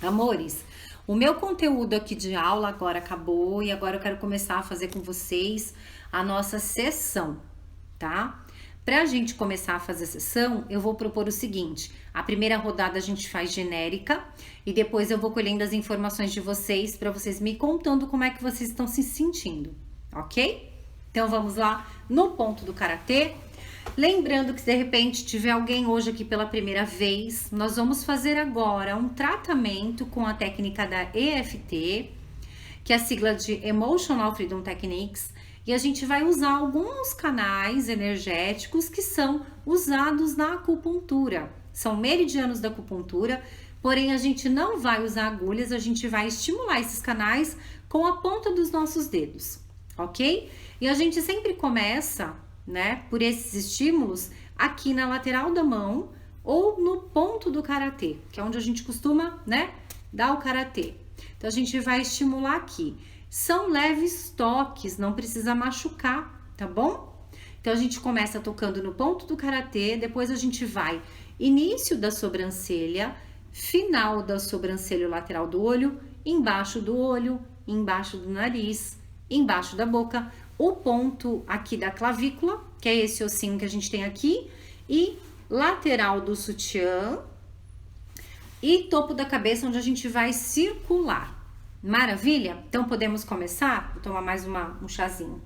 Amores, o meu conteúdo aqui de aula agora acabou e agora eu quero começar a fazer com vocês a nossa sessão, tá? Para a gente começar a fazer a sessão, eu vou propor o seguinte: a primeira rodada a gente faz genérica e depois eu vou colhendo as informações de vocês para vocês me contando como é que vocês estão se sentindo, ok? Então vamos lá no ponto do karatê. Lembrando que se de repente tiver alguém hoje aqui pela primeira vez, nós vamos fazer agora um tratamento com a técnica da EFT, que é a sigla de Emotional Freedom Techniques, e a gente vai usar alguns canais energéticos que são usados na acupuntura. São meridianos da acupuntura, porém a gente não vai usar agulhas, a gente vai estimular esses canais com a ponta dos nossos dedos, ok? E a gente sempre começa, né, por esses estímulos aqui na lateral da mão ou no ponto do karatê, que é onde a gente costuma, né, dar o karatê. Então a gente vai estimular aqui. São leves toques, não precisa machucar, tá bom? Então a gente começa tocando no ponto do karatê, depois a gente vai início da sobrancelha, final da sobrancelha lateral do olho, embaixo do nariz, embaixo da boca, o ponto aqui da clavícula, que é esse ossinho que a gente tem aqui, e lateral do sutiã e topo da cabeça, onde a gente vai circular. Maravilha? Então podemos começar? Vou tomar mais um chazinho.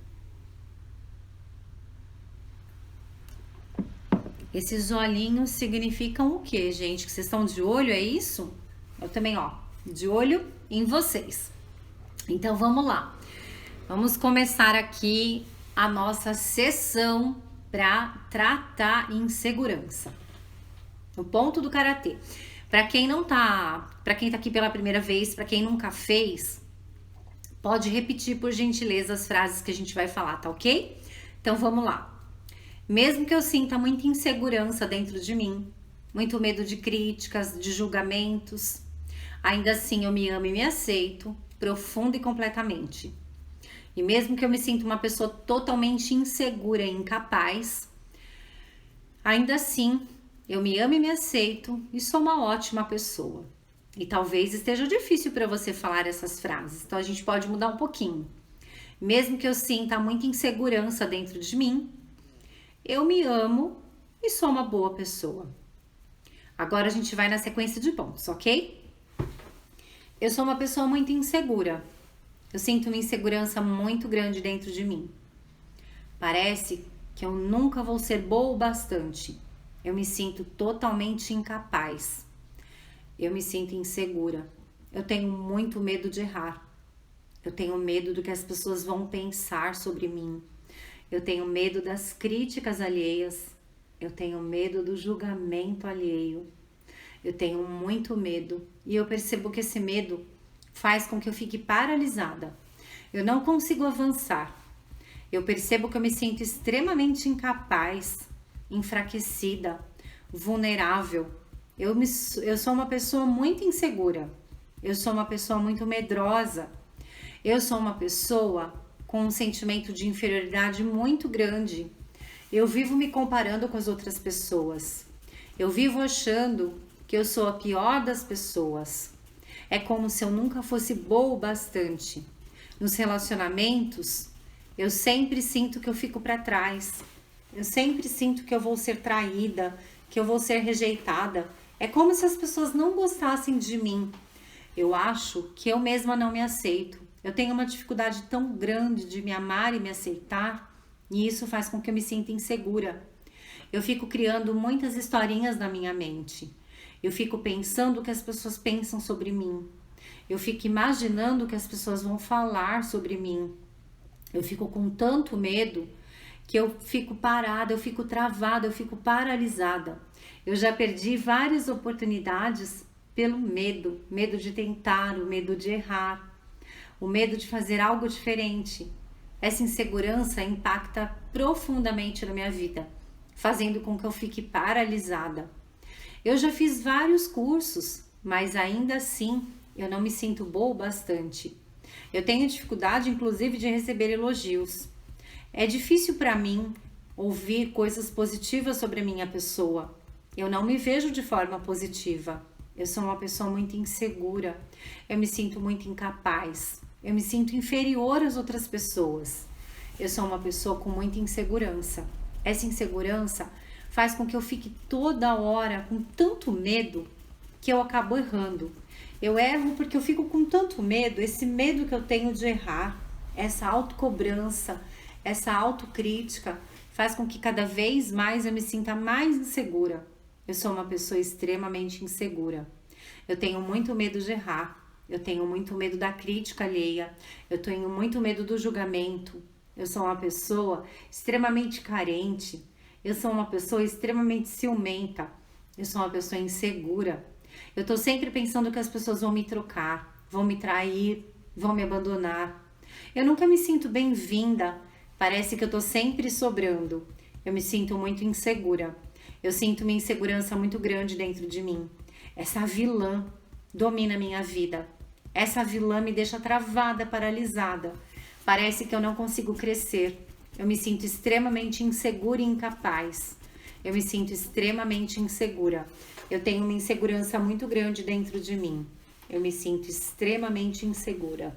Esses olhinhos significam o quê, gente? Que vocês estão de olho, é isso? Eu também, ó, de olho em vocês. Então vamos lá. Vamos começar aqui a nossa sessão para tratar insegurança. O ponto do karatê. Para quem tá aqui pela primeira vez, para quem nunca fez, pode repetir por gentileza as frases que a gente vai falar, tá ok? Então vamos lá. Mesmo que eu sinta muita insegurança dentro de mim, muito medo de críticas, de julgamentos, ainda assim eu me amo e me aceito, profunda e completamente. E mesmo que eu me sinta uma pessoa totalmente insegura e incapaz, ainda assim eu me amo e me aceito e sou uma ótima pessoa. E talvez esteja difícil para você falar essas frases, então a gente pode mudar um pouquinho. Mesmo que eu sinta muita insegurança dentro de mim, eu me amo e sou uma boa pessoa. Agora a gente vai na sequência de pontos, ok? Eu sou uma pessoa muito insegura. Eu sinto uma insegurança muito grande dentro de mim. Parece que eu nunca vou ser boa o bastante. Eu me sinto totalmente incapaz. Eu me sinto insegura. Eu tenho muito medo de errar. Eu tenho medo do que as pessoas vão pensar sobre mim. Eu tenho medo das críticas alheias. Eu tenho medo do julgamento alheio. Eu tenho muito medo. E eu percebo que esse medo faz com que eu fique paralisada. Eu não consigo avançar. Eu percebo que eu me sinto extremamente incapaz, enfraquecida, vulnerável. Eu sou uma pessoa muito insegura. Eu sou uma pessoa muito medrosa. Eu sou uma pessoa com um sentimento de inferioridade muito grande. Eu vivo me comparando com as outras pessoas. Eu vivo achando que eu sou a pior das pessoas. É como se eu nunca fosse boa o bastante. Nos relacionamentos, eu sempre sinto que eu fico para trás. Eu sempre sinto que eu vou ser traída, que eu vou ser rejeitada. É como se as pessoas não gostassem de mim. Eu acho que eu mesma não me aceito. Eu tenho uma dificuldade tão grande de me amar e me aceitar, e isso faz com que eu me sinta insegura. Eu fico criando muitas historinhas na minha mente. Eu fico pensando o que as pessoas pensam sobre mim. Eu fico imaginando o que as pessoas vão falar sobre mim. Eu fico com tanto medo que eu fico parada, eu fico travada, eu fico paralisada. Eu já perdi várias oportunidades pelo medo. Medo de tentar, o medo de errar, o medo de fazer algo diferente. Essa insegurança impacta profundamente na minha vida, fazendo com que eu fique paralisada. Eu já fiz vários cursos, mas ainda assim eu não me sinto boa o bastante. Eu tenho dificuldade, inclusive, de receber elogios. É difícil para mim ouvir coisas positivas sobre a minha pessoa. Eu não me vejo de forma positiva. Eu sou uma pessoa muito insegura. Eu me sinto muito incapaz. Eu me sinto inferior às outras pessoas. Eu sou uma pessoa com muita insegurança. essa insegurança faz com que eu fique toda hora com tanto medo que eu acabo errando. Eu erro porque eu fico com tanto medo, esse medo que eu tenho de errar, essa autocobrança, essa autocrítica faz com que cada vez mais eu me sinta mais insegura. Eu sou uma pessoa extremamente insegura. Eu tenho muito medo de errar. Eu tenho muito medo da crítica alheia. Eu tenho muito medo do julgamento. Eu sou uma pessoa extremamente carente. Eu sou uma pessoa extremamente ciumenta. Eu sou uma pessoa insegura. Eu tô sempre pensando que as pessoas vão me trocar, vão me trair, vão me abandonar. Eu nunca me sinto bem-vinda. Parece que eu tô sempre sobrando. Eu me sinto muito insegura. Eu sinto uma insegurança muito grande dentro de mim. Essa vilã domina minha vida. Essa vilã me deixa travada, paralisada. Parece que eu não consigo crescer. Eu me sinto extremamente insegura e incapaz. Eu me sinto extremamente insegura. Eu tenho uma insegurança muito grande dentro de mim. Eu me sinto extremamente insegura.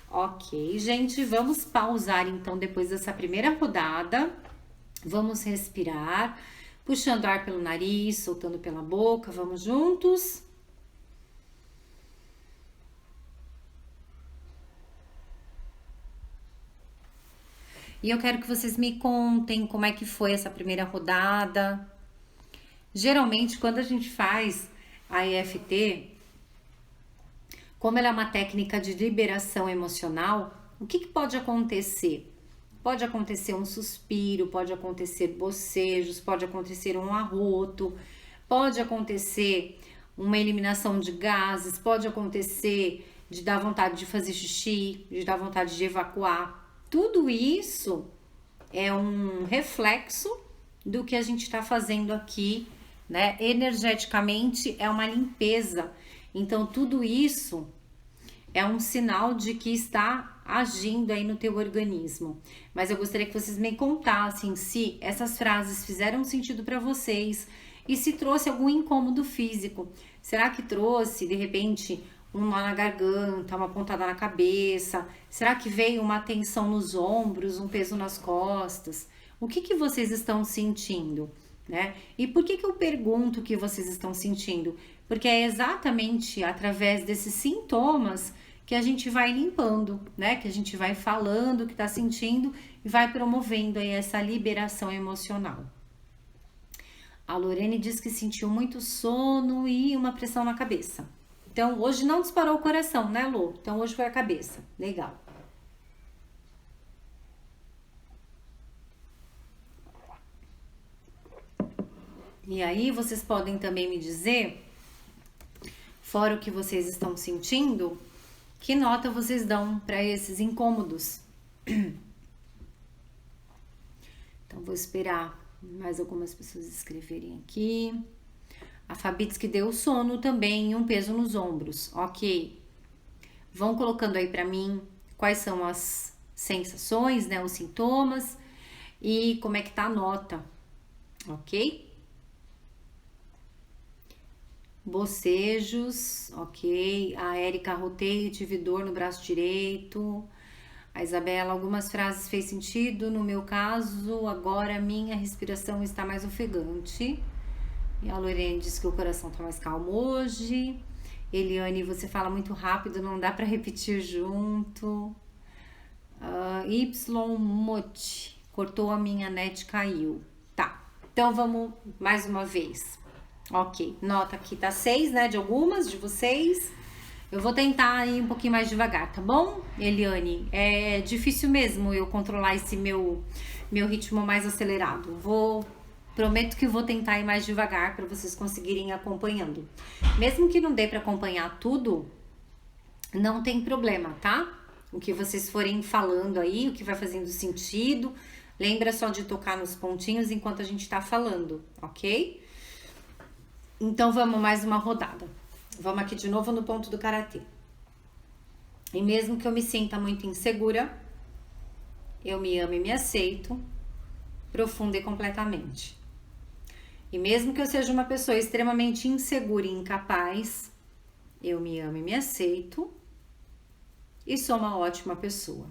Ok, gente, vamos pausar então depois dessa primeira rodada. Vamos respirar, puxando ar pelo nariz, soltando pela boca. Vamos juntos? E eu quero que vocês me contem como é que foi essa primeira rodada. Geralmente, quando a gente faz a EFT, como ela é uma técnica de liberação emocional, o que pode acontecer? Pode acontecer um suspiro, pode acontecer bocejos, pode acontecer um arroto, pode acontecer uma eliminação de gases, pode acontecer de dar vontade de fazer xixi, de dar vontade de evacuar. Tudo isso é um reflexo do que a gente está fazendo aqui, né? Energeticamente é uma limpeza. Então, tudo isso é um sinal de que está agindo aí no teu organismo. Mas eu gostaria que vocês me contassem se essas frases fizeram sentido para vocês e se trouxe algum incômodo físico. Será que trouxe, de repente, um nó na garganta, uma pontada na cabeça? Será que veio uma tensão nos ombros, um peso nas costas? O que vocês estão sentindo, né? E por que eu pergunto o que vocês estão sentindo? Porque é exatamente através desses sintomas que a gente vai limpando, né? Que a gente vai falando o que tá sentindo e vai promovendo aí essa liberação emocional. A Lorene diz que sentiu muito sono e uma pressão na cabeça. Então, hoje não disparou o coração, né, Lô? Então, hoje foi a cabeça. Legal. E aí, vocês podem também me dizer, fora o que vocês estão sentindo, que nota vocês dão para esses incômodos? Então, vou esperar mais algumas pessoas escreverem aqui. A Fabi diz que deu sono também e um peso nos ombros. Ok. Vão colocando aí para mim quais são as sensações, né, os sintomas e como é que tá a nota. Ok? Bocejos, ok. A Érica, rotei e tive dor no braço direito. A Isabela, algumas frases fez sentido. No meu caso, agora minha respiração está mais ofegante. E a Lorene diz que o coração tá mais calmo hoje. Eliane, você fala muito rápido, não dá para repetir junto. Y Moti, cortou a minha net, caiu. Tá, então vamos mais uma vez. Ok, nota aqui tá 6, né, de algumas de vocês. Eu vou tentar ir um pouquinho mais devagar, tá bom, Eliane? É difícil mesmo eu controlar esse meu ritmo mais acelerado. Prometo que vou tentar ir mais devagar para vocês conseguirem ir acompanhando. Mesmo que não dê para acompanhar tudo, não tem problema, tá? O que vocês forem falando aí, o que vai fazendo sentido, lembra só de tocar nos pontinhos enquanto a gente tá falando, ok? Então, vamos mais uma rodada. Vamos aqui de novo no ponto do karatê. E mesmo que eu me sinta muito insegura, eu me amo e me aceito, profunda e completamente. E mesmo que eu seja uma pessoa extremamente insegura e incapaz, eu me amo e me aceito e sou uma ótima pessoa.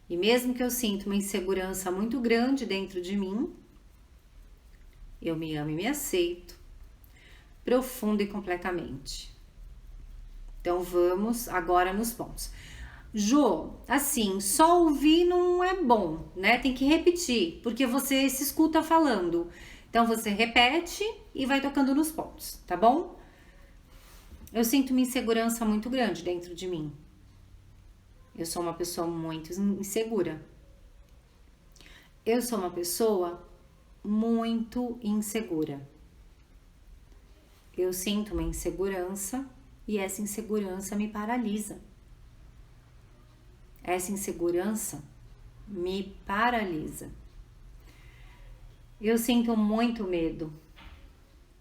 E mesmo que eu sinta uma insegurança muito grande dentro de mim, eu me amo e me aceito, profundo e completamente. Então vamos agora nos pontos. Jô, assim, só ouvir não é bom, né? Tem que repetir, porque você se escuta falando. Então você repete e vai tocando nos pontos, tá bom? Eu sinto uma insegurança muito grande dentro de mim. Eu sou uma pessoa muito insegura. Eu sou uma pessoa muito insegura. Eu sinto uma insegurança e essa insegurança me paralisa. Essa insegurança me paralisa. Eu sinto muito medo.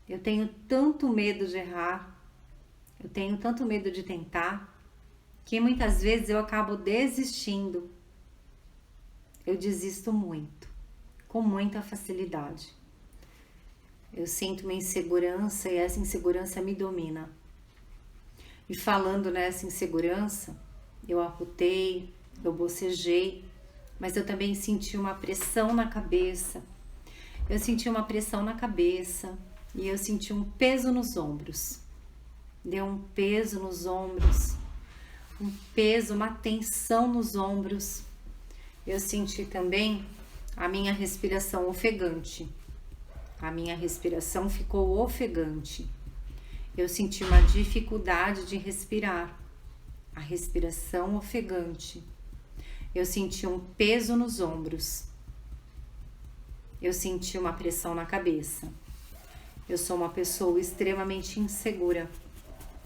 Eu tenho tanto medo de errar. Eu tenho tanto medo de tentar que muitas vezes eu acabo desistindo. Eu desisto muito, com muita facilidade. Eu sinto uma insegurança e essa insegurança me domina. E falando nessa insegurança, eu arrotei, eu bocejei, mas eu também senti uma pressão na cabeça. Eu senti uma pressão na cabeça e eu senti um peso nos ombros. Deu um peso nos ombros, um peso, uma tensão nos ombros. Eu senti também a minha respiração ofegante. A minha respiração ficou ofegante. Eu senti uma dificuldade de respirar. A respiração ofegante. Eu senti um peso nos ombros. Eu senti uma pressão na cabeça. Eu sou uma pessoa extremamente insegura.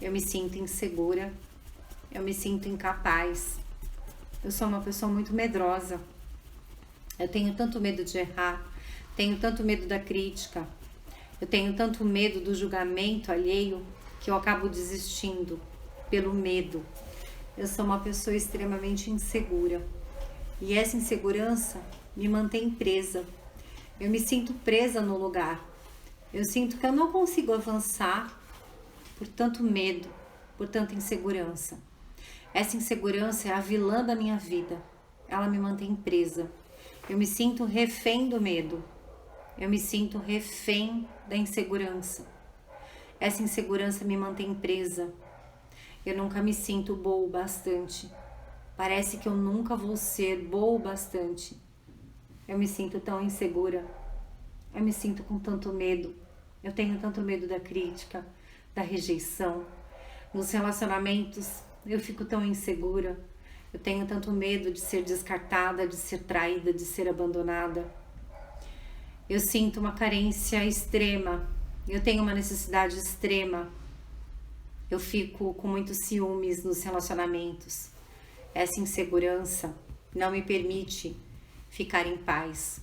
Eu me sinto insegura. Eu me sinto incapaz. Eu sou uma pessoa muito medrosa. Eu tenho tanto medo de errar. Tenho tanto medo da crítica. Eu tenho tanto medo do julgamento alheio que eu acabo desistindo pelo medo. Eu sou uma pessoa extremamente insegura. E essa insegurança me mantém presa. Eu me sinto presa no lugar. Eu sinto que eu não consigo avançar por tanto medo, por tanta insegurança. Essa insegurança é a vilã da minha vida. Ela me mantém presa. Eu me sinto refém do medo. Eu me sinto refém da insegurança. Essa insegurança me mantém presa. Eu nunca me sinto boa o bastante. Parece que eu nunca vou ser boa o bastante. Eu me sinto tão insegura. Eu me sinto com tanto medo. Eu tenho tanto medo da crítica, da rejeição. Nos relacionamentos, eu fico tão insegura. Eu tenho tanto medo de ser descartada, de ser traída, de ser abandonada. Eu sinto uma carência extrema. Eu tenho uma necessidade extrema. Eu fico com muitos ciúmes nos relacionamentos. Essa insegurança não me permite ficar em paz.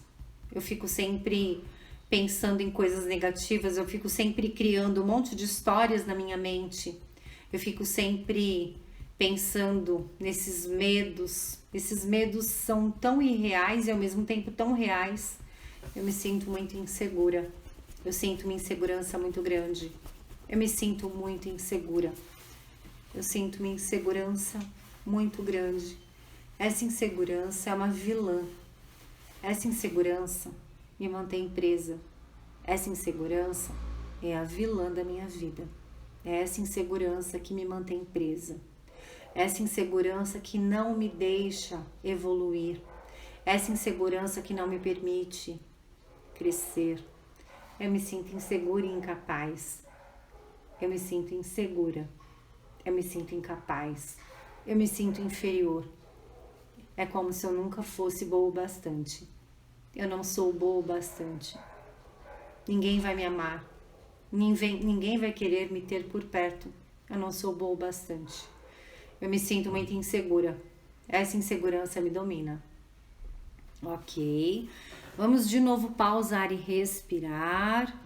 Eu fico sempre pensando em coisas negativas, eu fico sempre criando um monte de histórias na minha mente. Eu fico sempre pensando nesses medos. Esses medos são tão irreais e ao mesmo tempo tão reais. Eu me sinto muito insegura. Eu sinto uma insegurança muito grande. Eu me sinto muito insegura. Eu sinto uma insegurança muito grande. Essa insegurança é uma vilã. Essa insegurança me mantém presa. Essa insegurança é a vilã da minha vida. É essa insegurança que me mantém presa. Essa insegurança que não me deixa evoluir. Essa insegurança que não me permite crescer. Eu me sinto insegura e incapaz. Eu me sinto insegura. Eu me sinto incapaz. Eu me sinto inferior. É como se eu nunca fosse boa o bastante. Eu não sou boa o bastante. Ninguém vai me amar. Ninguém vai querer me ter por perto. Eu não sou boa o bastante. Eu me sinto muito insegura. Essa insegurança me domina. Ok. Vamos de novo pausar e respirar.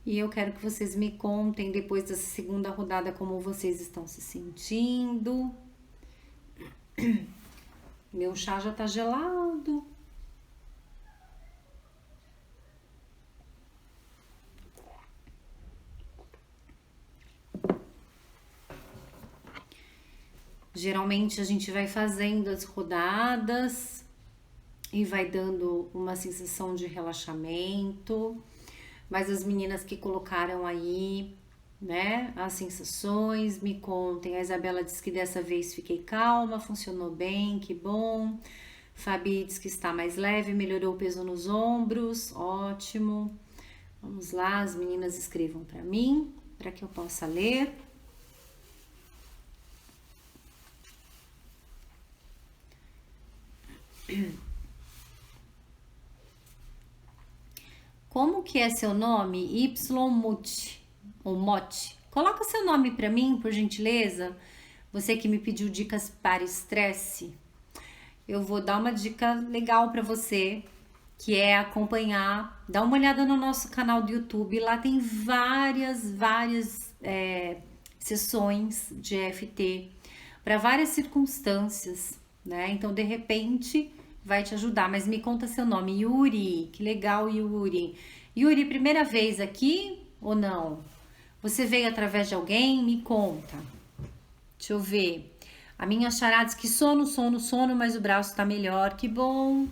E eu quero que vocês me contem depois dessa segunda rodada como vocês estão se sentindo. Meu chá já tá gelado. Geralmente a gente vai fazendo as rodadas e vai dando uma sensação de relaxamento, mas as meninas que colocaram aí, né, as sensações, me contem. A Isabela disse que dessa vez fiquei calma, funcionou bem, que bom. Fabi diz que está mais leve, melhorou o peso nos ombros, ótimo. Vamos lá, as meninas escrevam para mim, para que eu possa ler. Como que é seu nome? Ymut ou Mote? Coloca seu nome para mim, por gentileza. Você que me pediu dicas para estresse. Eu vou dar uma dica legal para você, que é acompanhar, dá uma olhada no nosso canal do YouTube, lá tem várias sessões de EFT para várias circunstâncias, né? Então, de repente, vai te ajudar. Mas me conta seu nome, Yuri. Que legal, Yuri. Yuri, primeira vez aqui ou não? Você veio através de alguém? Me conta. Deixa eu ver. A minha chará diz que sono, mas o braço tá melhor. Que bom.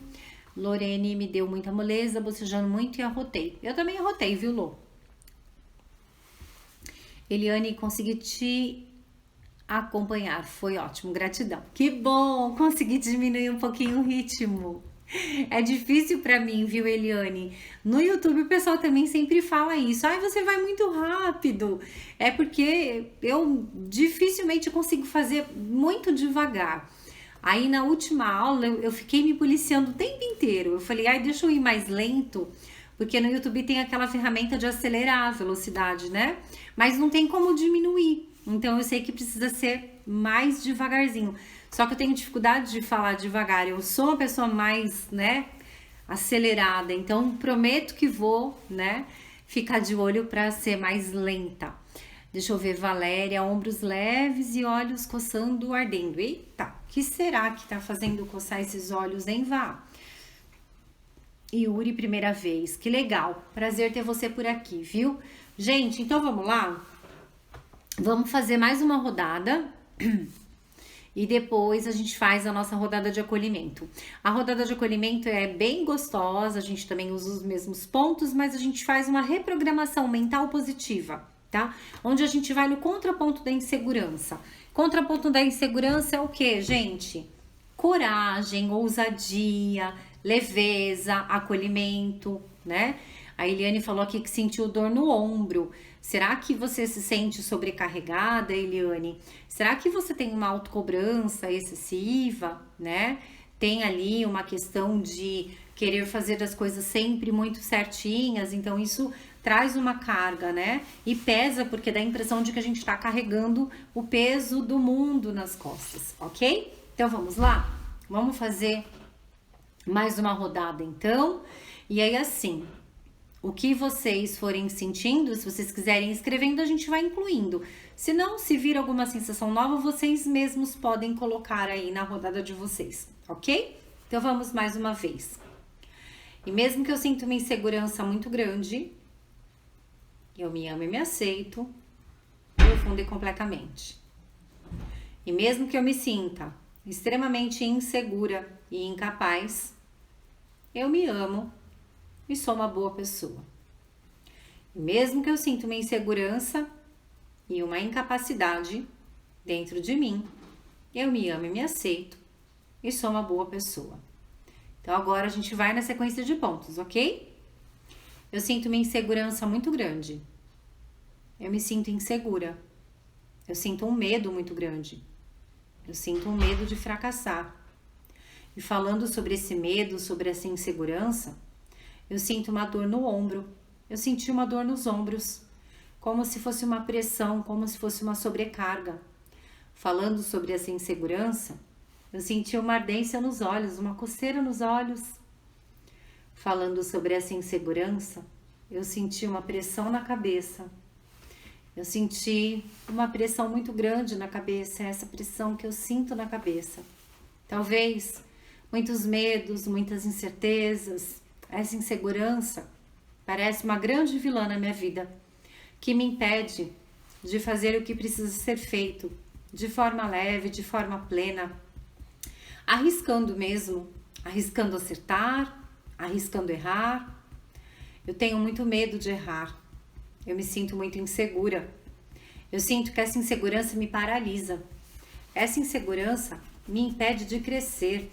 Lorene me deu muita moleza, bocejando muito e arrotei. Eu também arrotei, viu, Lô? Eliane, consegui te acompanhar. Foi ótimo, gratidão. Que bom, consegui diminuir um pouquinho o ritmo. É difícil pra mim, viu, Eliane? No YouTube o pessoal também sempre fala isso. Ai, você vai muito rápido. É porque eu dificilmente consigo fazer muito devagar. Aí na última aula eu fiquei me policiando o tempo inteiro. Eu falei, ai, deixa eu ir mais lento, porque no YouTube tem aquela ferramenta de acelerar a velocidade, né? Mas não tem como diminuir. Então eu sei que precisa ser mais devagarzinho. Só que eu tenho dificuldade de falar devagar. Eu sou uma pessoa mais, né, acelerada. Então prometo que vou, né, ficar de olho para ser mais lenta. Deixa eu ver, Valéria, ombros leves e olhos coçando, ardendo. Eita, o que será que tá fazendo coçar esses olhos, hein, Vá? Yuri, primeira vez. Que legal. Prazer ter você por aqui, viu? Gente, então vamos lá? Vamos fazer mais uma rodada e depois a gente faz a nossa rodada de acolhimento. A rodada de acolhimento é bem gostosa, a gente também usa os mesmos pontos, mas a gente faz uma reprogramação mental positiva, tá? Onde a gente vai no contraponto da insegurança. Contraponto da insegurança é o que, gente? Coragem, ousadia, leveza, acolhimento, né? A Eliane falou aqui que sentiu dor no ombro. Será que você se sente sobrecarregada, Eliane? Será que você tem uma autocobrança excessiva, né? Tem ali uma questão de querer fazer as coisas sempre muito certinhas, então isso traz uma carga, né? E pesa porque dá a impressão de que a gente tá carregando o peso do mundo nas costas, ok? Então vamos lá? Vamos fazer mais uma rodada então. E aí assim, o que vocês forem sentindo, se vocês quiserem escrevendo, a gente vai incluindo. Se não, se vir alguma sensação nova, vocês mesmos podem colocar aí na rodada de vocês, ok? Então vamos mais uma vez. E mesmo que eu sinta uma insegurança muito grande, eu me amo e me aceito, profundo e completamente. E mesmo que eu me sinta extremamente insegura e incapaz, eu me amo e sou uma boa pessoa. E mesmo que eu sinta uma insegurança e uma incapacidade dentro de mim, eu me amo e me aceito e sou uma boa pessoa. Então agora a gente vai na sequência de pontos, ok? Eu sinto uma insegurança muito grande. Eu me sinto insegura. Eu sinto um medo muito grande. Eu sinto um medo de fracassar. E falando sobre esse medo, sobre essa insegurança, eu sinto uma dor no ombro. Eu senti uma dor nos ombros, como se fosse uma pressão, como se fosse uma sobrecarga. Falando sobre essa insegurança, eu senti uma ardência nos olhos, uma coceira nos olhos. Falando sobre essa insegurança, eu senti uma pressão na cabeça. Eu senti uma pressão muito grande na cabeça, essa pressão que eu sinto na cabeça. Talvez muitos medos, muitas incertezas. Essa insegurança parece uma grande vilã na minha vida, que me impede de fazer o que precisa ser feito, de forma leve, de forma plena, arriscando mesmo, arriscando acertar, arriscando errar. Eu tenho muito medo de errar, eu me sinto muito insegura, eu sinto que essa insegurança me paralisa, essa insegurança me impede de crescer,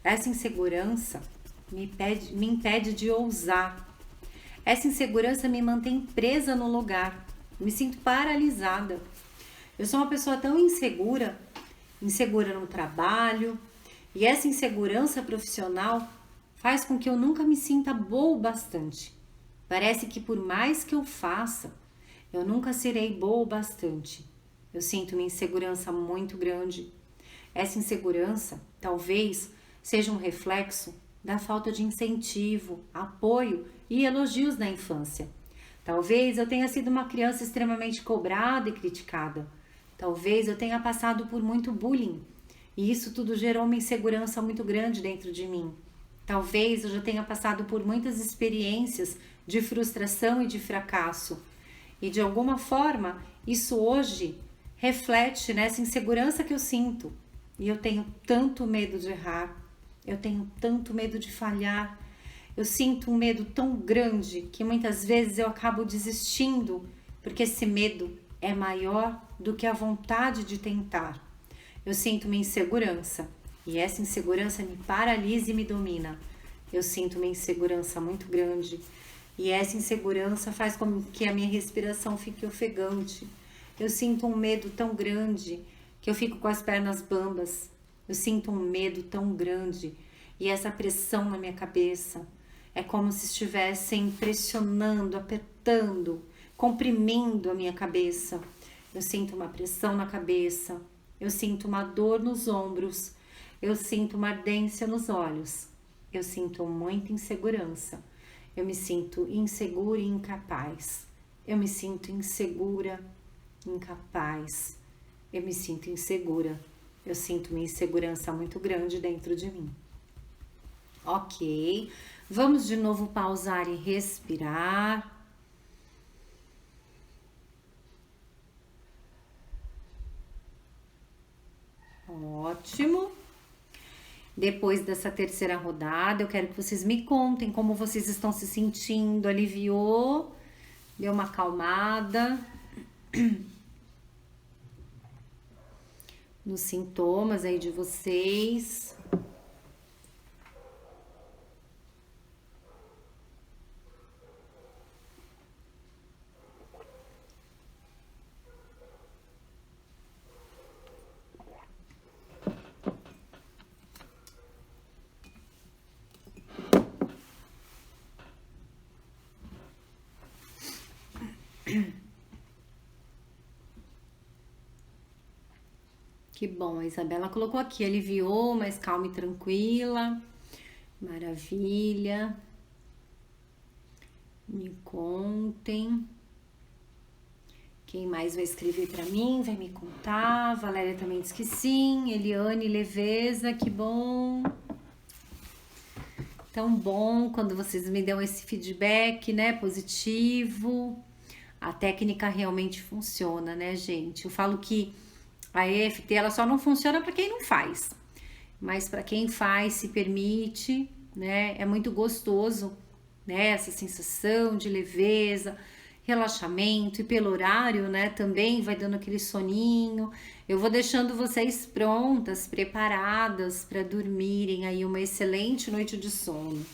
essa insegurança me impede de ousar, essa insegurança me mantém presa no lugar, me sinto paralisada. Eu sou uma pessoa tão insegura, insegura no trabalho, e essa insegurança profissional faz com que eu nunca me sinta boa o bastante. Parece que por mais que eu faça, eu nunca serei boa o bastante. Eu sinto uma insegurança muito grande. Essa insegurança talvez seja um reflexo da falta de incentivo, apoio e elogios na infância. Talvez eu tenha sido uma criança extremamente cobrada e criticada. Talvez eu tenha passado por muito bullying e isso tudo gerou uma insegurança muito grande dentro de mim. Talvez eu já tenha passado por muitas experiências de frustração e de fracasso. E de alguma forma, isso hoje reflete nessa insegurança que eu sinto. E eu tenho tanto medo de errar, eu tenho tanto medo de falhar. Eu sinto um medo tão grande que muitas vezes eu acabo desistindo, porque esse medo é maior do que a vontade de tentar. Eu sinto uma insegurança e essa insegurança me paralisa e me domina. Eu sinto uma insegurança muito grande e essa insegurança faz com que a minha respiração fique ofegante. Eu sinto um medo tão grande que eu fico com as pernas bambas. Eu sinto um medo tão grande e essa pressão na minha cabeça é como se estivessem pressionando, apertando, comprimindo a minha cabeça. Eu sinto uma pressão na cabeça, eu sinto uma dor nos ombros, eu sinto uma ardência nos olhos, eu sinto muita insegurança, eu me sinto insegura e incapaz, eu me sinto insegura, incapaz, eu me sinto insegura, eu sinto uma insegurança muito grande dentro de mim. Ok, vamos de novo pausar e respirar. Ótimo. Depois dessa terceira rodada, eu quero que vocês me contem como vocês estão se sentindo. Aliviou? Deu uma acalmada nos sintomas aí de vocês? Que bom, a Isabela colocou aqui, aliviou, mas calma e tranquila. Maravilha. Me contem. Quem mais vai escrever para mim, vai me contar. Valéria também disse que sim. Eliane, leveza, que bom. Tão bom quando vocês me dão esse feedback, né, positivo. A técnica realmente funciona, né, gente? Eu falo que a EFT, ela só não funciona para quem não faz, mas para quem faz, se permite, né? É muito gostoso, né? Essa sensação de leveza, relaxamento, e pelo horário, né? Também vai dando aquele soninho. Eu vou deixando vocês prontas, preparadas para dormirem aí uma excelente noite de sono.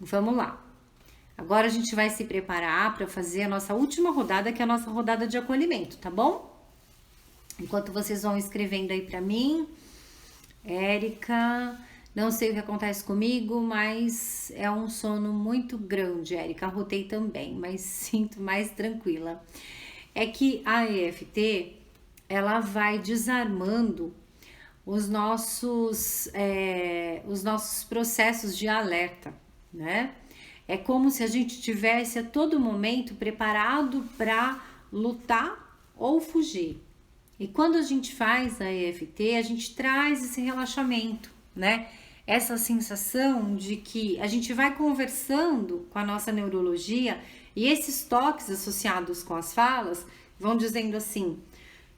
Vamos lá. Agora a gente vai se preparar para fazer a nossa última rodada, que é a nossa rodada de acolhimento, tá bom? Enquanto vocês vão escrevendo aí pra mim, Érica, não sei o que acontece comigo, mas é um sono muito grande, Érica, arrotei também, mas sinto mais tranquila. É que a EFT, ela vai desarmando os nossos processos de alerta, né? É como se a gente tivesse a todo momento preparado para lutar ou fugir. E quando a gente faz a EFT, a gente traz esse relaxamento, né? Essa sensação de que a gente vai conversando com a nossa neurologia e esses toques associados com as falas vão dizendo assim: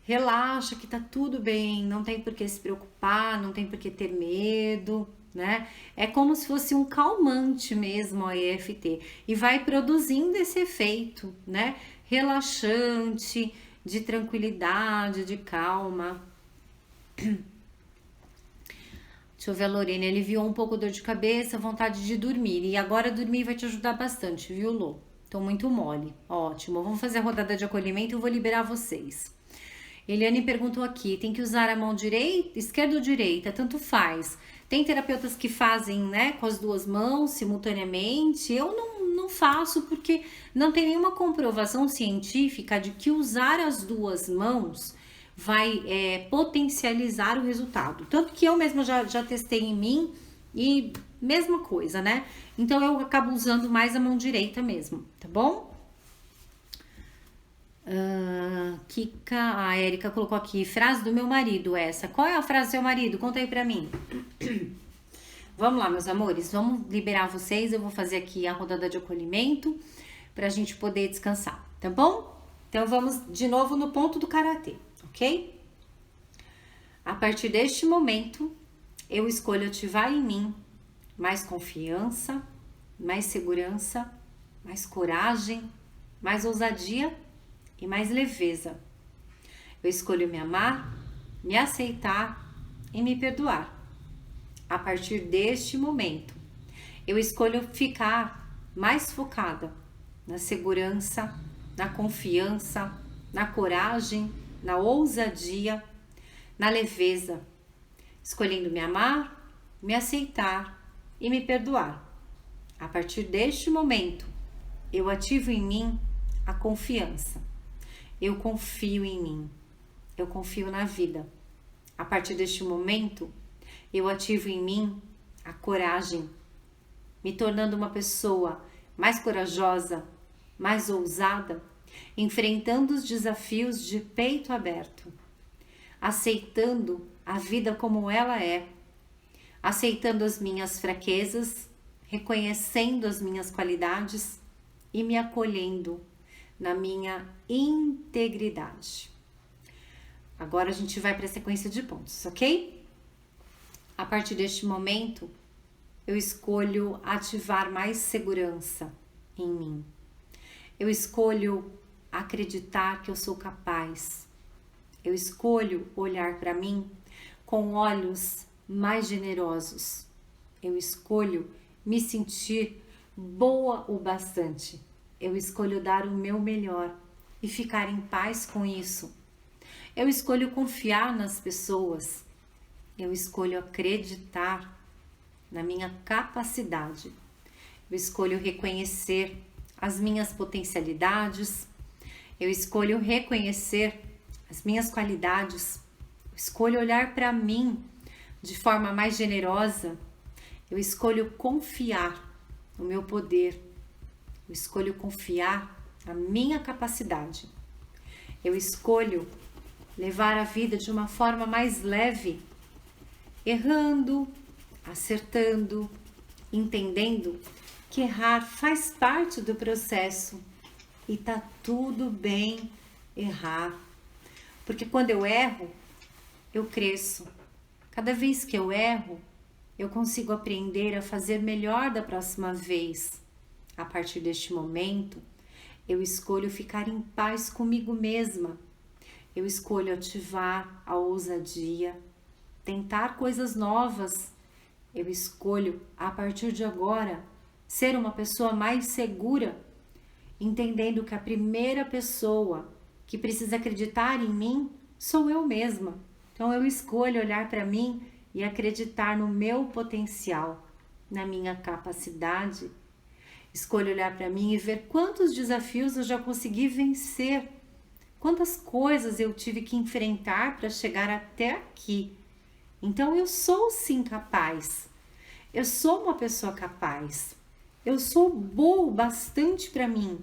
Relaxa que tá tudo bem, não tem por que se preocupar, não tem por que ter medo, né? É como se fosse um calmante mesmo a EFT e vai produzindo esse efeito, né? Relaxante, de tranquilidade, de calma. Deixa eu ver a Lorena, aliviou um pouco dor de cabeça, vontade de dormir. E agora dormir vai te ajudar bastante, viu, Lô? Tô muito mole. Ótimo, vamos fazer a rodada de acolhimento e eu vou liberar vocês. Eliane perguntou aqui, tem que usar a mão direita, esquerda ou direita? Tanto faz. Tem terapeutas que fazem, né, com as duas mãos simultaneamente. Eu não faço porque não tem nenhuma comprovação científica de que usar as duas mãos vai potencializar o resultado. Tanto que eu mesma já testei em mim e mesma coisa, né? Então eu acabo usando mais a mão direita mesmo, tá bom? Kika, a Erika colocou aqui, frase do meu marido essa. Qual é a frase do seu marido? Conta aí pra mim. Vamos lá, meus amores, vamos liberar vocês. Eu vou fazer aqui a rodada de acolhimento pra gente poder descansar, tá bom? Então vamos de novo no ponto do karatê, ok? A partir deste momento, eu escolho ativar em mim mais confiança, mais segurança, mais coragem, mais ousadia e mais leveza. Eu escolho me amar, me aceitar e me perdoar. A partir deste momento, eu escolho ficar mais focada na segurança, na confiança, na coragem, na ousadia, na leveza, escolhendo me amar, me aceitar e me perdoar. A partir deste momento, eu ativo em mim a confiança. Eu confio em mim. Eu confio na vida. A partir deste momento, eu ativo em mim a coragem, me tornando uma pessoa mais corajosa, mais ousada, enfrentando os desafios de peito aberto, aceitando a vida como ela é, aceitando as minhas fraquezas, reconhecendo as minhas qualidades e me acolhendo na minha integridade. Agora a gente vai para a sequência de pontos, ok? A partir deste momento, eu escolho ativar mais segurança em mim. Eu escolho acreditar que eu sou capaz. Eu escolho olhar para mim com olhos mais generosos. Eu escolho me sentir boa o bastante. Eu escolho dar o meu melhor e ficar em paz com isso. Eu escolho confiar nas pessoas. Eu escolho acreditar na minha capacidade. Eu escolho reconhecer as minhas potencialidades. Eu escolho reconhecer as minhas qualidades. Eu escolho olhar para mim de forma mais generosa. Eu escolho confiar no meu poder. Eu escolho confiar na minha capacidade. Eu escolho levar a vida de uma forma mais leve, errando, acertando, entendendo que errar faz parte do processo e tá tudo bem errar. Porque quando eu erro, eu cresço. Cada vez que eu erro, eu consigo aprender a fazer melhor da próxima vez. A partir deste momento, eu escolho ficar em paz comigo mesma. Eu escolho ativar a ousadia, tentar coisas novas. Eu escolho, a partir de agora, ser uma pessoa mais segura, entendendo que a primeira pessoa que precisa acreditar em mim sou eu mesma. Então eu escolho olhar para mim e acreditar no meu potencial, na minha capacidade. Escolho olhar para mim e ver quantos desafios eu já consegui vencer, quantas coisas eu tive que enfrentar para chegar até aqui. Então eu sou sim capaz. Eu sou uma pessoa capaz. Eu sou boa bastante para mim.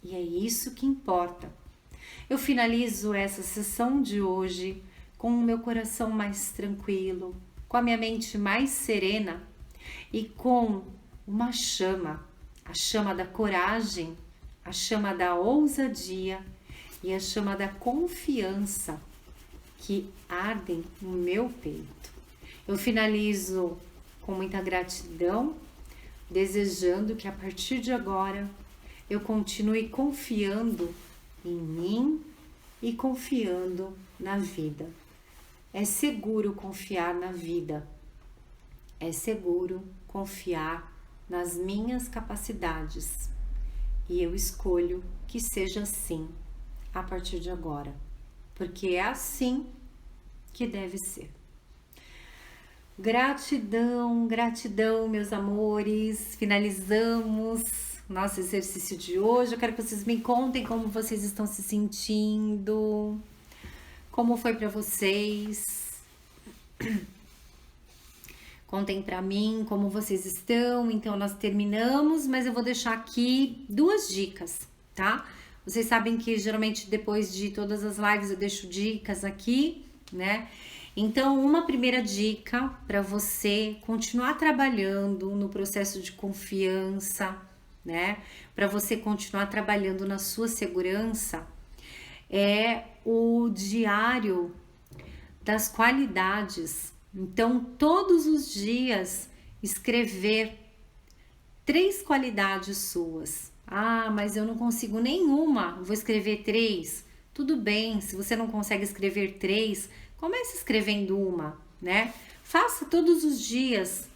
E é isso que importa. Eu finalizo essa sessão de hoje com o meu coração mais tranquilo, com a minha mente mais serena e com uma chama, a chama da coragem, a chama da ousadia e a chama da confiança que ardem no meu peito. Eu finalizo com muita gratidão, desejando que a partir de agora eu continue confiando em mim e confiando na vida. É seguro confiar na vida. É seguro confiar nas minhas capacidades. E eu escolho que seja assim a partir de agora, porque é assim que deve ser. Gratidão, gratidão, meus amores. Finalizamos nosso exercício de hoje. Eu quero que vocês me contem como vocês estão se sentindo, como foi para vocês. Contem para mim como vocês estão. Então, nós terminamos, mas eu vou deixar aqui 2 dicas, tá? Vocês sabem que geralmente depois de todas as lives eu deixo dicas aqui, né? Então, uma primeira dica para você continuar trabalhando no processo de confiança, né? Para você continuar trabalhando na sua segurança, é o diário das qualidades. Então, todos os dias escrever 3 qualidades suas. Ah, mas eu não consigo nenhuma, vou escrever 3. Tudo bem, se você não consegue escrever 3, comece escrevendo uma, né? Faça todos os dias.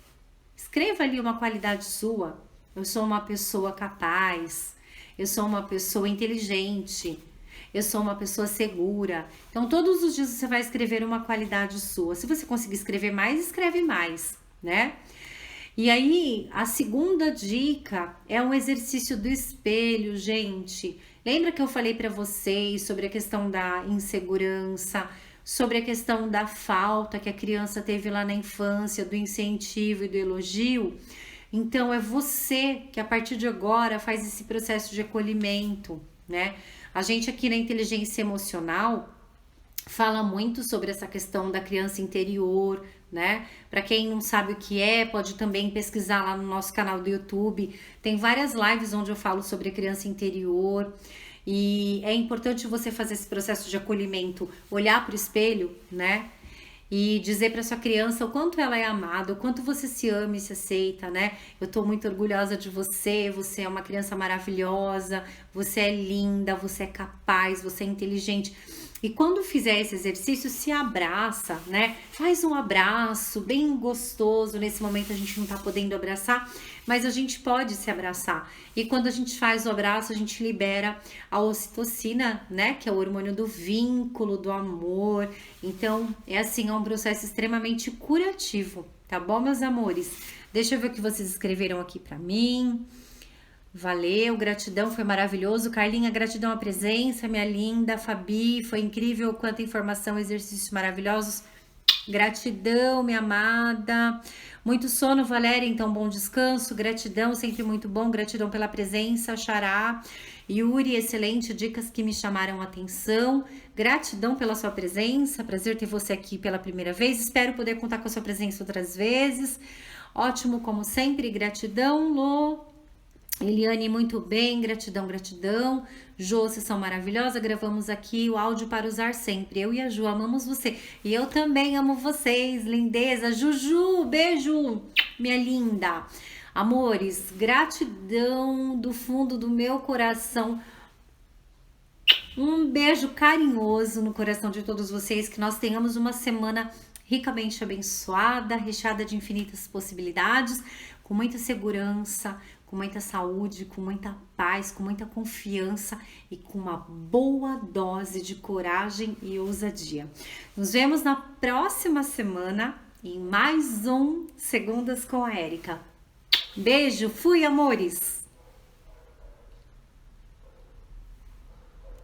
Escreva ali uma qualidade sua. Eu sou uma pessoa capaz. Eu sou uma pessoa inteligente. Eu sou uma pessoa segura. Então, todos os dias você vai escrever uma qualidade sua. Se você conseguir escrever mais, escreve mais, né? E aí, a segunda dica é um exercício do espelho, gente. Lembra que eu falei para vocês sobre a questão da insegurança, sobre a questão da falta que a criança teve lá na infância, do incentivo e do elogio? Então, é você que a partir de agora faz esse processo de acolhimento, né? A gente aqui na inteligência emocional fala muito sobre essa questão da criança interior, né? Para quem não sabe o que é, pode também pesquisar lá no nosso canal do YouTube. Tem várias lives onde eu falo sobre a criança interior. E é importante você fazer esse processo de acolhimento, olhar para o espelho, né? E dizer para sua criança o quanto ela é amada, o quanto você se ama e se aceita, né? Eu tô muito orgulhosa de você, você é uma criança maravilhosa, você é linda, você é capaz, você é inteligente. E quando fizer esse exercício, se abraça, né? Faz um abraço bem gostoso. Nesse momento a gente não tá podendo abraçar, mas a gente pode se abraçar. E quando a gente faz o abraço, a gente libera a ocitocina, né? Que é o hormônio do vínculo, do amor. Então, é assim, é um processo extremamente curativo, tá bom, meus amores? Deixa eu ver o que vocês escreveram aqui pra mim. Valeu, gratidão, foi maravilhoso. Carlinha, gratidão à presença, minha linda. Fabi, foi incrível, quanta informação, exercícios maravilhosos. Gratidão, minha amada. Muito sono, Valéria, então bom descanso. Gratidão, sempre muito bom. Gratidão pela presença, Xará. Yuri, excelente, dicas que me chamaram a atenção. Gratidão pela sua presença, prazer ter você aqui pela primeira vez. Espero poder contar com a sua presença outras vezes. Ótimo, como sempre, gratidão, Lô. Eliane, muito bem, gratidão, gratidão. Jô, vocês são maravilhosa, gravamos aqui o áudio para usar sempre. Eu e a Ju amamos você. E eu também amo vocês, lindeza. Juju, beijo, minha linda. Amores, gratidão do fundo do meu coração. Um beijo carinhoso no coração de todos vocês. Que nós tenhamos uma semana ricamente abençoada, recheada de infinitas possibilidades, com muita segurança, com muita saúde, com muita paz, com muita confiança e com uma boa dose de coragem e ousadia. Nos vemos na próxima semana em mais um Segundas com a Érica. Beijo, fui, amores!